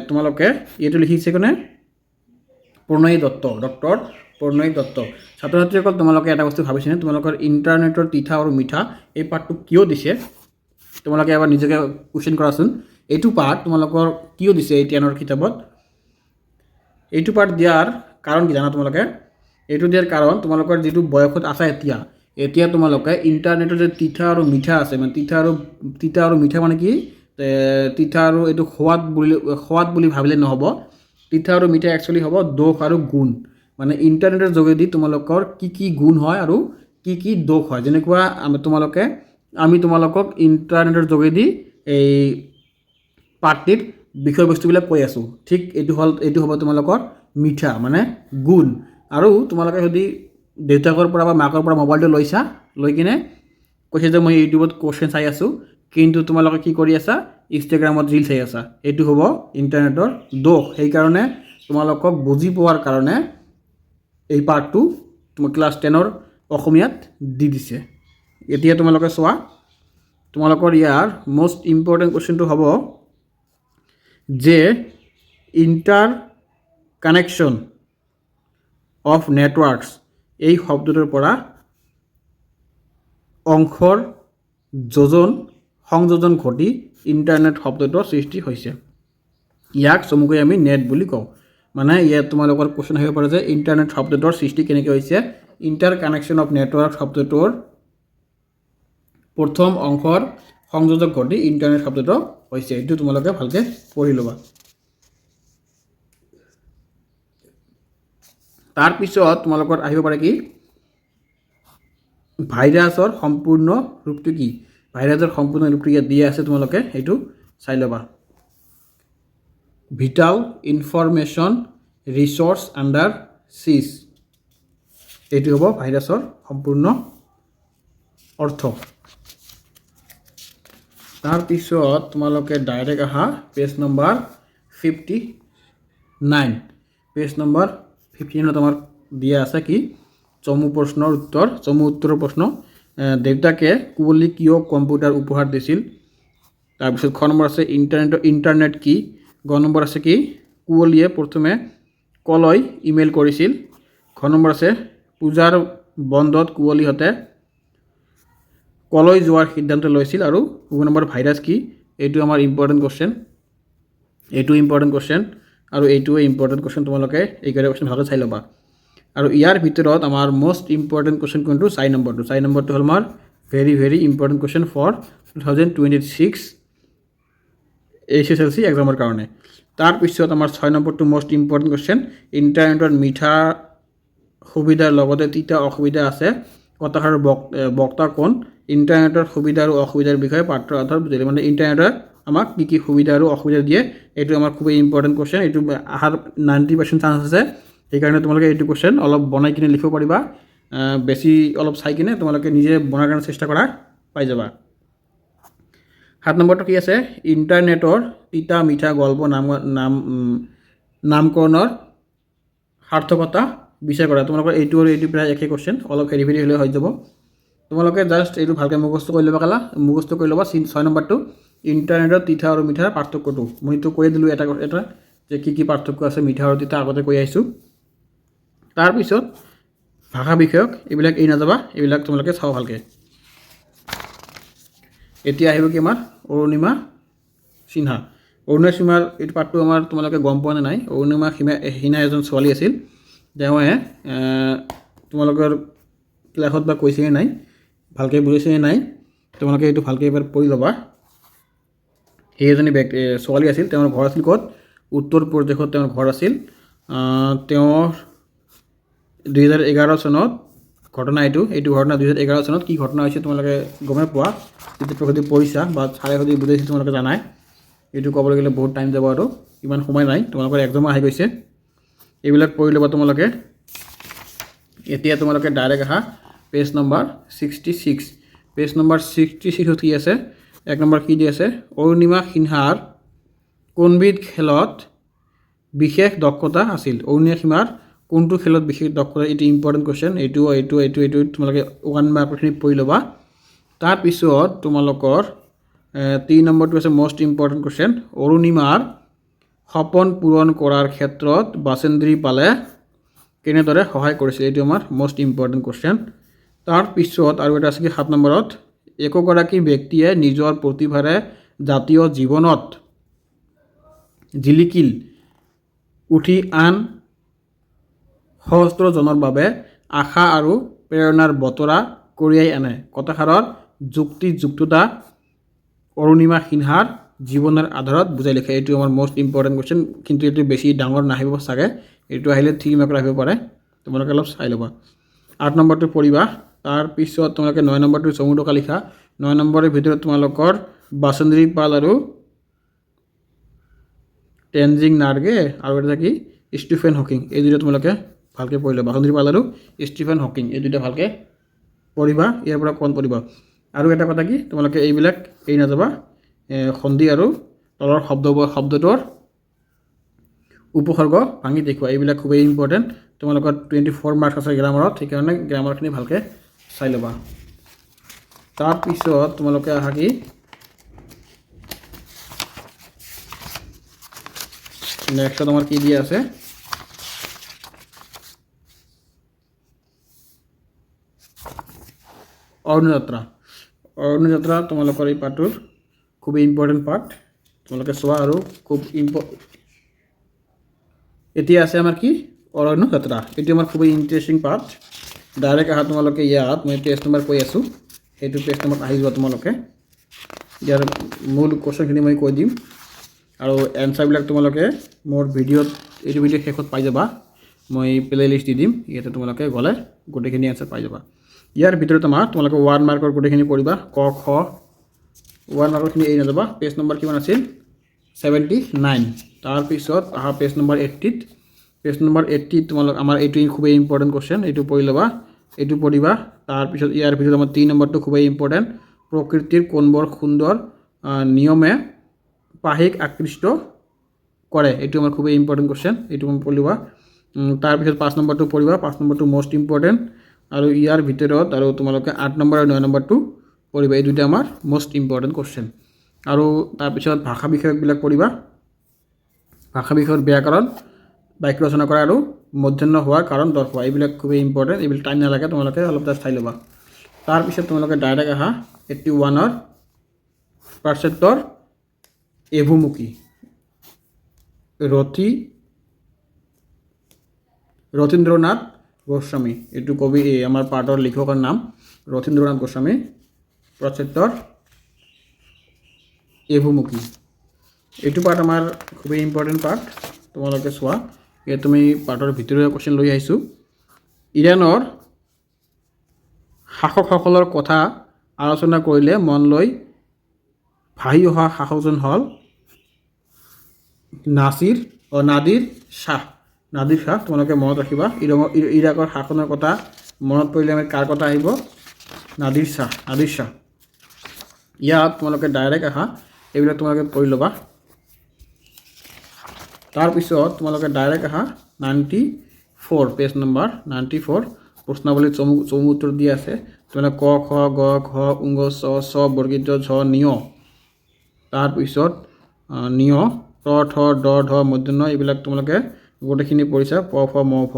তোমালোকে এইটো লিখিছে কোনে প্ৰণয় দত্ত ডক্টৰ প্ৰণয় দত্ত ছাত্ৰ ছাত্ৰীসকল তোমালোকে এটা বস্তু ভাবিছেনে তোমালোকৰ ইণ্টাৰনেটৰ তিতা আৰু মিঠা এই পাঠটো কিয় দিছে তোমালোকে এবাৰ নিজকে কুৱেশ্যন কৰাচোন এইটো পাঠ তোমালোকৰ কিয় দিছে এই 10ৰ কিতাপত এইটো পাঠ দিয়াৰ কাৰণ কি জানা তোমালোকে এইটো দিয়াৰ কাৰণ তোমালোকৰ যিটো বয়সত আছে এতিয়া তোমালোকে ইণ্টাৰনেটৰ যে তিতা আৰু মিঠা আছে মানে তিতা আৰু মিঠা মানে কি তিতা আৰু এইটো সোৱাদ বুলি ভাবিলে নহ'ব তিতা আৰু মিঠা একচুৱেলি হ'ব দোষ আৰু গুণ মানে ইণ্টাৰনেটৰ যোগেদি তোমালোকৰ কি গুণ হয় আৰু কি দোষ হয় যেনেকুৱা আমি তোমালোকক ইণ্টাৰনেটৰ যোগেদি এই পাঠটিৰ বিষয়বস্তুবিলাক কৈ আছোঁ ঠিক এইটো হ'ব তোমালোকৰ মিঠা মানে গুণ আৰু তোমালোকে যদি দেউতাকৰ পৰা বা মাকৰ পৰা মোবাইলটো লৈ কিনে কৈছে যে মই ইউটিউবত কুৱেশ্যন চাই আছোঁ কিন্তু তোমালোকে কি কৰি আছা ইনষ্টাগ্ৰামত ৰিল চাই আছা এইটো হ'ব ইণ্টাৰনেটৰ দোষ সেইকাৰণে তোমালোকক বুজি পোৱাৰ কাৰণে এই পাৰ্টটো ক্লাছ 10ৰ অসমীয়াত দি দিছে এতিয়া তোমালোকে চোৱা তোমালোকৰ ইয়াৰ মষ্ট ইম্পৰ্টেণ্ট কুৱেশ্যনটো হ'ব যে ইণ্টাৰ কানেকশ্যন অফ নেটৱৰ্কছ এই শব্দটোৰ পৰা অংশৰ সংযোজন ঘটি ইণ্টাৰনেট শব্দটোৰ সৃষ্টি হৈছে ইয়াক চমুকৈ আমি নেট বুলি কওঁ মানে ইয়াত তোমালোকৰ কুৱেশ্যন আহিব পাৰে যে ইণ্টাৰনেট শব্দটোৰ সৃষ্টি কেনেকৈ হৈছে ইণ্টাৰ কানেকশ্যন অফ নেটৱৰ্ক শব্দটোৰ প্ৰথম অংশৰ সংযোজক ঘটি ইণ্টাৰনেট শব্দটো হৈছে এইটো তোমালোকে ভালকৈ পঢ়ি ল'বা তাৰপিছত তোমালোকৰ আহিব পাৰে কি ভাইৰাছৰ সম্পূৰ্ণ ৰূপটো কি ভাইৰাছৰ সম্পূৰ্ণ ৰূপটো ইয়াত দিয়া আছে তোমালোকে এইটো চাই ল'বা ভিটাল ইনফৰমেশ্যন ৰিচৰ্চ আণ্ডাৰ চিজ এইটো হ'ব ভাইৰাছৰ সম্পূৰ্ণ অৰ্থ তাৰপিছত তোমালোকে ডাইৰেক্ট আহা পেজ নম্বৰ 59 পেজ নম্বৰ 59 আমাৰ দিয়া আছে কি চমু উত্তৰৰ প্ৰশ্ন দেউতাকে কুঁৱলী কিয় কম্পিউটাৰ উপহাৰ দিছিল তাৰপিছত খ নম্বৰ আছে ইণ্টাৰনেট কি গ নম্বৰ আছে কি কুঁৱলীয়ে প্ৰথমে কলৈ ইমেইল কৰিছিল খ নম্বৰ আছে পূজাৰ বন্ধত কুঁৱলীহঁতে কলৈ যোৱাৰ সিদ্ধান্ত লৈছিল আৰু গ নম্বৰ ভাইৰাছ কি এইটো আমাৰ ইম্পৰ্টেণ্ট কুৱেশ্যন আৰু এইটোৱে ইম্পৰ্টেণ্ট কুৱেশ্যন তোমালোকে এইকেইটা কুৱেশ্যন ভালকৈ চাই ল'বা আৰু ইয়াৰ ভিতৰত আমাৰ মষ্ট ইম্পৰ্টেণ্ট কুৱেশ্যন কোনটো 4 নম্বৰটো হ'ল আমাৰ very important question for 2026 SSLC এক্সামৰ কাৰণে তাৰপিছত আমাৰ 6 নম্বৰটো মষ্ট ইম্পৰ্টেণ্ট কুৱেশ্যন ইণ্টাৰনেটৰ মিঠা সুবিধাৰ লগতে তিতা অসুবিধা আছে কথাষাৰৰ বক্তা কোন ইণ্টাৰনেটৰ সুবিধা আৰু অসুবিধাৰ বিষয়ে পাঠৰ আধাৰত বুজালে মানে ইণ্টাৰনেটৰ আমাক কি সুবিধা আৰু অসুবিধা দিয়ে এইটো আমাৰ খুবেই ইম্পৰ্টেণ্ট কুৱেশ্যন এইটো অহাৰ 90% চান্স আছে সেইকাৰণে তোমালোকে এইটো কুৱেশ্যন অলপ বনাই কিনে লিখিব পাৰিবা বেছি অলপ চাই কিনে তোমালোকে নিজে বনাৰ কাৰণে চেষ্টা কৰা পাই যাবা 7 নম্বৰটো কি আছে ইণ্টাৰনেটৰ তিতা মিঠা গল্প নামকৰণৰ সাৰ্থকতা বিচাৰ কৰা তোমালোকৰ এইটো আৰু এইটো প্ৰায় একে কোৱেশ্চন অলপ হেৰি হেৰি হ'লে হৈ যাব তোমালোকে জাষ্ট এইটো ভালকৈ মুখস্থ কৰি ল'বা 6 নম্বৰটো ইণ্টাৰনেটৰ তিতা আৰু মিঠাৰ পাৰ্থক্যটো মই এইটো কৈ দিলোঁ এটা যে কি পাৰ্থক্য আছে মিঠা আৰু তিতা আগতে কৈ আহিছোঁ তাৰপিছত ভাষা বিষয়ক এইবিলাক এই নাযাবা এইবিলাক তোমালোকে চাওঁ ভালকৈ এতিয়া আহিব কি আমাৰ অৰুণিমা সিনহা সিনহাৰ এইটো পাৰ্টটো আমাৰ তোমালোকে গম পোৱা নাই অৰুণিমা সিনহা এজন ছোৱালী আছিল তেওঁৱে তোমালোকৰ ক্লাছত বা কৈছেনে নাই ভালকৈ বুজিছেনে নাই তোমালোকে এইটো ভালকৈ এবাৰ পঢ়ি ল'বা সেই এজনী ছোৱালী আছিল তেওঁৰ ঘৰ আছিল ক'ত উত্তৰ প্ৰদেশত তেওঁৰ ঘৰ আছিল তেওঁৰ 2011 চনত ঘটনা এইটো ঘটনা 2011 চনত কি ঘটনা হৈছে তোমালোকে গমে পোৱা যেতিয়া প্ৰকৃতি পঢ়িছা বা ছাৰে সদি বুজাইছে তোমালোকে জানাই এইটো ক'বলৈ গ'লে বহুত টাইম যাব আৰু ইমান সময় নাই তোমালোকৰ এক্সাম আহি গৈছে এইবিলাক পঢ়ি ল'বা তোমালোকে এতিয়া তোমালোকে ডাইৰেক্ট আহা পেজ নম্বৰ 66 পেজ নম্বৰ 66 কি আছে 1 নম্বৰ কি দি আছে অৰুণিমা সিনহাৰ কোনবিধ খেলত বিশেষ দক্ষতা আছিল অৰুণিমা সিনহাৰ কোনটো খেলত বিশেষ দক্ষতা এইটো ইম্পৰ্টেণ্ট কোৱেশ্চন এইটো তোমালোকে 1 মাৰ্কখিনি পঢ়ি ল'বা তাৰপিছত তোমালোকৰ 3 নম্বৰটো আছে মষ্ট ইম্পৰ্টেণ্ট কোৱেশ্চন অৰুণিমাৰ সপোন পূৰণ কৰাৰ ক্ষেত্ৰত বাচেন্দ্ৰী পালে কেনেদৰে সহায় কৰিছিল এইটো আমাৰ মষ্ট ইম্পৰ্টেণ্ট কোৱেশ্চন তাৰপিছত আৰু এটা আছে কি 7 নম্বৰত একোগৰাকী ব্যক্তিয়ে নিজৰ প্ৰতিভাৰে জাতীয় জীৱনত জিলিকিল উঠি আন সহস্ৰজনৰ বাবে আশা আৰু প্ৰেৰণাৰ বতৰা কঢ়িয়াই আনে কথাষাৰৰ যুক্তিযুক্ততা অৰুণিমা সিনহাৰ জীৱনৰ আধাৰত বুজাই লিখে এইটো আমাৰ মষ্ট ইম্পৰ্টেণ্ট কোৱেশ্চন কিন্তু এইটো বেছি ডাঙৰ নাহিব চাগে এইটো আহিলে 3 মাৰ্কৰ আহিব পাৰে তোমালোকে অলপ চাই ল'বা 8 নম্বৰটো পঢ়িবা তাৰপিছত তোমালোকে 9 নম্বৰটো চমু টকা লিখা 9 নম্বৰৰ ভিতৰত তোমালোকৰ বাচেন্দ্ৰী পাল আৰু টেনজিং নাৰ্গে আৰু এটা কি ষ্টিফেন হকিং এই দুটা তোমালোকে ভালকৈ পঢ়ি ল'বা বাচেন্দ্ৰী পাল আৰু ষ্টিফেন হকিং এই দুটা ভালকৈ পঢ়িবা ইয়াৰ পৰা কোন পঢ়িবা আৰু এটা কথা কি তোমালোকে এইবিলাক এই নাযাবা সন্ধি আৰু তলৰ শব্দটোৰ উপসৰ্গ ভাঙি দেখুৱা এইবিলাক খুবেই ইম্পৰ্টেণ্ট তোমালোকৰ 24 মাৰ্কছ আছে গ্ৰামাৰত সেইকাৰণে গ্ৰামাৰখিনি ভালকৈ চাই ল'বা তাৰপিছত তোমালোকে আহা কি নেক্সট আমাৰ কি দিয়া আছে অৰণ্যযাত্ৰা তোমালোকৰ এই পাৰ্টটোৰ খুবেই ইম্পৰ্টেণ্ট পাৰ্ট তোমালোকে চোৱা আৰু খুব এতিয়া আছে আমাৰ কি অৰণ্যযাত্ৰা এইটো আমাৰ খুবেই ইণ্টাৰেষ্টিং পাৰ্ট ডাইৰেক্ট আহা তোমালোকে ইয়াত মই পেজ নম্বৰ কৈ আছোঁ সেইটো পেজ নম্বৰত আহি যোৱা তোমালোকে ইয়াৰ মূল কোৱেশ্চনখিনি মই কৈ দিম আৰু এনচাৰবিলাক তোমালোকে মোৰ এইটো ভিডিঅ' শেষত পাই যাবা মই প্লে লিষ্ট দি দিম ইয়াতে তোমালোকে গ'লে গোটেইখিনি এনচাৰ পাই যাবা ইয়াৰ ভিতৰত তোমালোকে 1 মাৰ্কৰ গোটেইখিনি পঢ়িবা ক খ 1 মাৰ্কৰখিনি এই নাযাবা পেজ নম্বৰ কিমান আছিল 79 তাৰপিছত আহা পেজ নম্বৰ 80 পেজ নম্বৰ 80 তোমালোক আমাৰ এইটো খুবেই ইম্পৰ্টেণ্ট কোৱেশ্চন এইটো পঢ়ি ল'বা এইটো পঢ়িবা তাৰপিছত ইয়াৰ ভিতৰত আমাৰ 3 নম্বৰটো খুবেই ইম্পৰ্টেণ্ট প্ৰকৃতিৰ কোনবোৰ সুন্দৰ নিয়মে পাহিক আকৃষ্ট কৰে এইটো আমাৰ খুবেই ইম্পৰ্টেণ্ট কোৱেশ্চন এইটো পঢ়িবা তাৰপিছত 5 নম্বৰটো পঢ়িবা 5 নম্বৰটো মষ্ট ইম্পৰ্টেণ্ট আৰু ইয়াৰ ভিতৰত আৰু তোমালোকে 8 নম্বৰ আৰু 9 নম্বৰটো পঢ়িবা এই দুটা আমাৰ মষ্ট ইম্পৰ্টেণ্ট কোৱেশ্চন আৰু তাৰপিছত ভাষা বিষয়কবিলাক পঢ়িবা ভাষা বিষয়ৰ ব্যাকৰণ বাক্য ৰচনা কৰা আৰু মধ্যাহ্ন হোৱাৰ কাৰণ দৰ্শোৱা এইবিলাক খুবেই ইম্পৰ্টেণ্ট এইবিলাক টাইম নালাগে তোমালোকে অলপ জাষ্ট চাই ল'বা তাৰপিছত তোমালোকে ডাইৰেক্ট আহা 81ৰ পাৰ্চেণ্টৰ এভুমুখী ৰথীন্দ্ৰনাথ গোস্বামী এইটো কবি আমাৰ পাৰ্টৰ লিখকৰ নাম ৰথীন্দ্ৰনাথ গোস্বামী প্ৰচেপ্টৰ এভুমুখী এইটো পাৰ্ট আমাৰ খুবেই ইম্পৰ্টেণ্ট পাৰ্ট তোমালোকে চোৱা ইয়াত তুমি পাৰ্টৰ ভিতৰুৱা কোৱেশ্চন লৈ আহিছোঁ ইৰাণৰ শাসকসকলৰ কথা আলোচনা কৰিলে মনলৈ ভাহি অহা শাসকজন হ'ল নাদিৰ শ্বাহ তোমালোকে মনত ৰাখিবা ইৰাকৰ শাসনৰ কথা মনত পৰিলে আমি কাৰ কথা আহিব নাদিৰ শ্বাহ ইয়াত তোমালোকে ডাইৰেক্ট আহা এইবিলাক তোমালোকে পঢ়ি ল'বা তাৰপিছত তোমালোকে ডাইৰেক্ট আহা 94 পেজ নম্বৰ 94 প্ৰশ্নাৱলী চমু উত্তৰ দি আছে তোমালোকে ক খ গ ঘ উংগ চ বৰ্গীয় ঝ নিয় তাৰপিছত নিয় ট ঠ ড ঢ মূৰ্ধন্য এইবিলাক তোমালোকে গোটেইখিনি পঢ়িছা প ফ ম ফ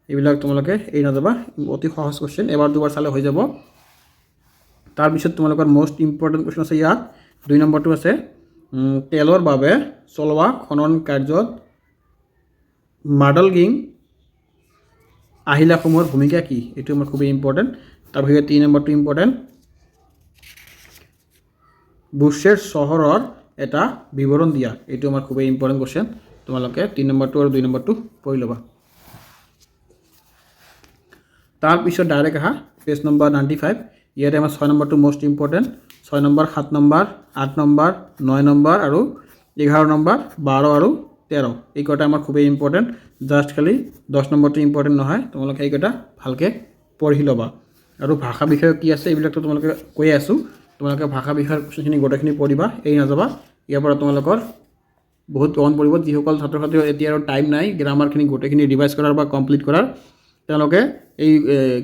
এইবিলাক তোমালোকে এই নাযাবা অতি সহজ কোৱেশ্চন এবাৰ দুবাৰ চালে হৈ যাব তাৰপিছত তোমালোকৰ মোষ্ট ইম্পৰ্টেণ্ট কোৱেশ্চন আছে ইয়াত 2 নম্বৰটো আছে তেলৰ বাবে চলোৱা খনন কাৰ্যত মডেলিং আহিলাসমূহৰ ভূমিকা কি এইটো আমাৰ খুব ইম্পৰ্টেণ্ট তাৰপিছত 3 নম্বৰটো ইম্পৰ্টেণ্ট বুশ্বেৰ চহৰৰ এটা বিৱৰণ দিয়া এইটো আমাৰ খুব ইম্পৰ্টেণ্ট কোৱেশ্চন তোমালোকে 3 নম্বৰটো আৰু 2 নম্বৰটো পঢ়ি ল'বা তাৰপিছত ডাইৰেক্ট আহা পেজ নম্বৰ 95 ইয়াতে আমাৰ 6 নম্বৰটো most important 6 number 7 number 8 number 9 number আৰু 11 নম্বৰ 12 আৰু 13 এইকেইটা আমাৰ খুব ইম্পৰ্টেণ্ট জাষ্ট খালি 10 নম্বৰটো ইম্পৰ্টেণ্ট নহয় তোমালোকে এইকেইটা ভালকৈ পঢ়ি ল'বা আৰু ভাষা বিষয় কি আছে এইবিলাকতো তোমালোকে কৈ আছোঁ তোমালোকে ভাষা বিষয়ৰ কোৱেশ্চনখিনি গোটেইখিনি পঢ়িবা এই নাযাবা ইয়াৰ পৰা তোমালোকৰ বহুত কমন পৰিব যিসকল ছাত্ৰ ছাত্ৰী এতিয়া আৰু টাইম নাই গ্ৰামাৰখিনি গোটেইখিনি ৰিভাইজ কৰাৰ বা কমপ্লিট কৰাৰ তেওঁলোকে এই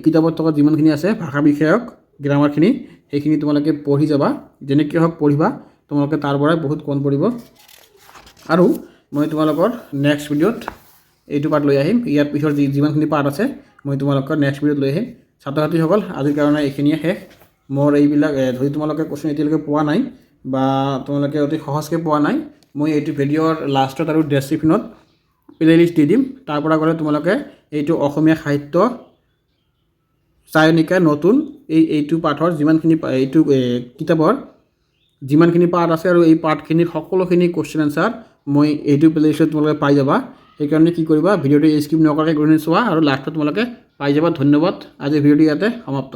কিতাপত থকা যিমানখিনি আছে ভাষা বিষয়ক গ্ৰামাৰখিনি সেইখিনি তোমালোকে পঢ়ি যাবা যেনেকৈ হওক পঢ়িবা তোমালোকে তাৰ পৰা বহুত কমন পৰিব আৰু মই তোমালোকৰ নেক্সট ভিডিঅ'ত এইটো পাৰ্ট লৈ আহিম ইয়াৰ পিছৰ যিমানখিনি পাৰ্ট আছে মই তোমালোকৰ নেক্সট ভিডিঅ'ত লৈ আহিম ছাত্ৰ ছাত্ৰীসকল আজিৰ কাৰণে এইখিনিয়ে শেষ মোৰ এইবিলাক যদি তোমালোকে কোৱেশ্চন এতিয়ালৈকে পোৱা নাই বা তোমালোকে অতি সহজকৈ পোৱা নাই মই এইটো ভিডিঅ'ৰ লাষ্টত আৰু ডেছক্ৰিপশ্যনত প্লেলিষ্ট দি দিম তাৰ পৰা গ'লে তোমালোকে এইটো অসমীয়া সাহিত্য চায়নিকা নতুন এইটো পাঠৰ যিমানখিনি এইটো কিতাপৰ যিমানখিনি পাৰ্ট আছে আৰু এই পাৰ্টখিনিৰ সকলোখিনি কোৱেশ্চন এনচাৰ মই এইটো প্লেলিষ্টত তোমালোকে পাই যাবা সেইকাৰণে কি কৰিবা ভিডিঅ'টো স্কিপ নকৰাকৈ গৈ চোৱা আৰু লাষ্টত তোমালোকে পাই যাবা ধন্যবাদ আজিৰ ভিডিঅ'টো ইয়াতে সমাপ্ত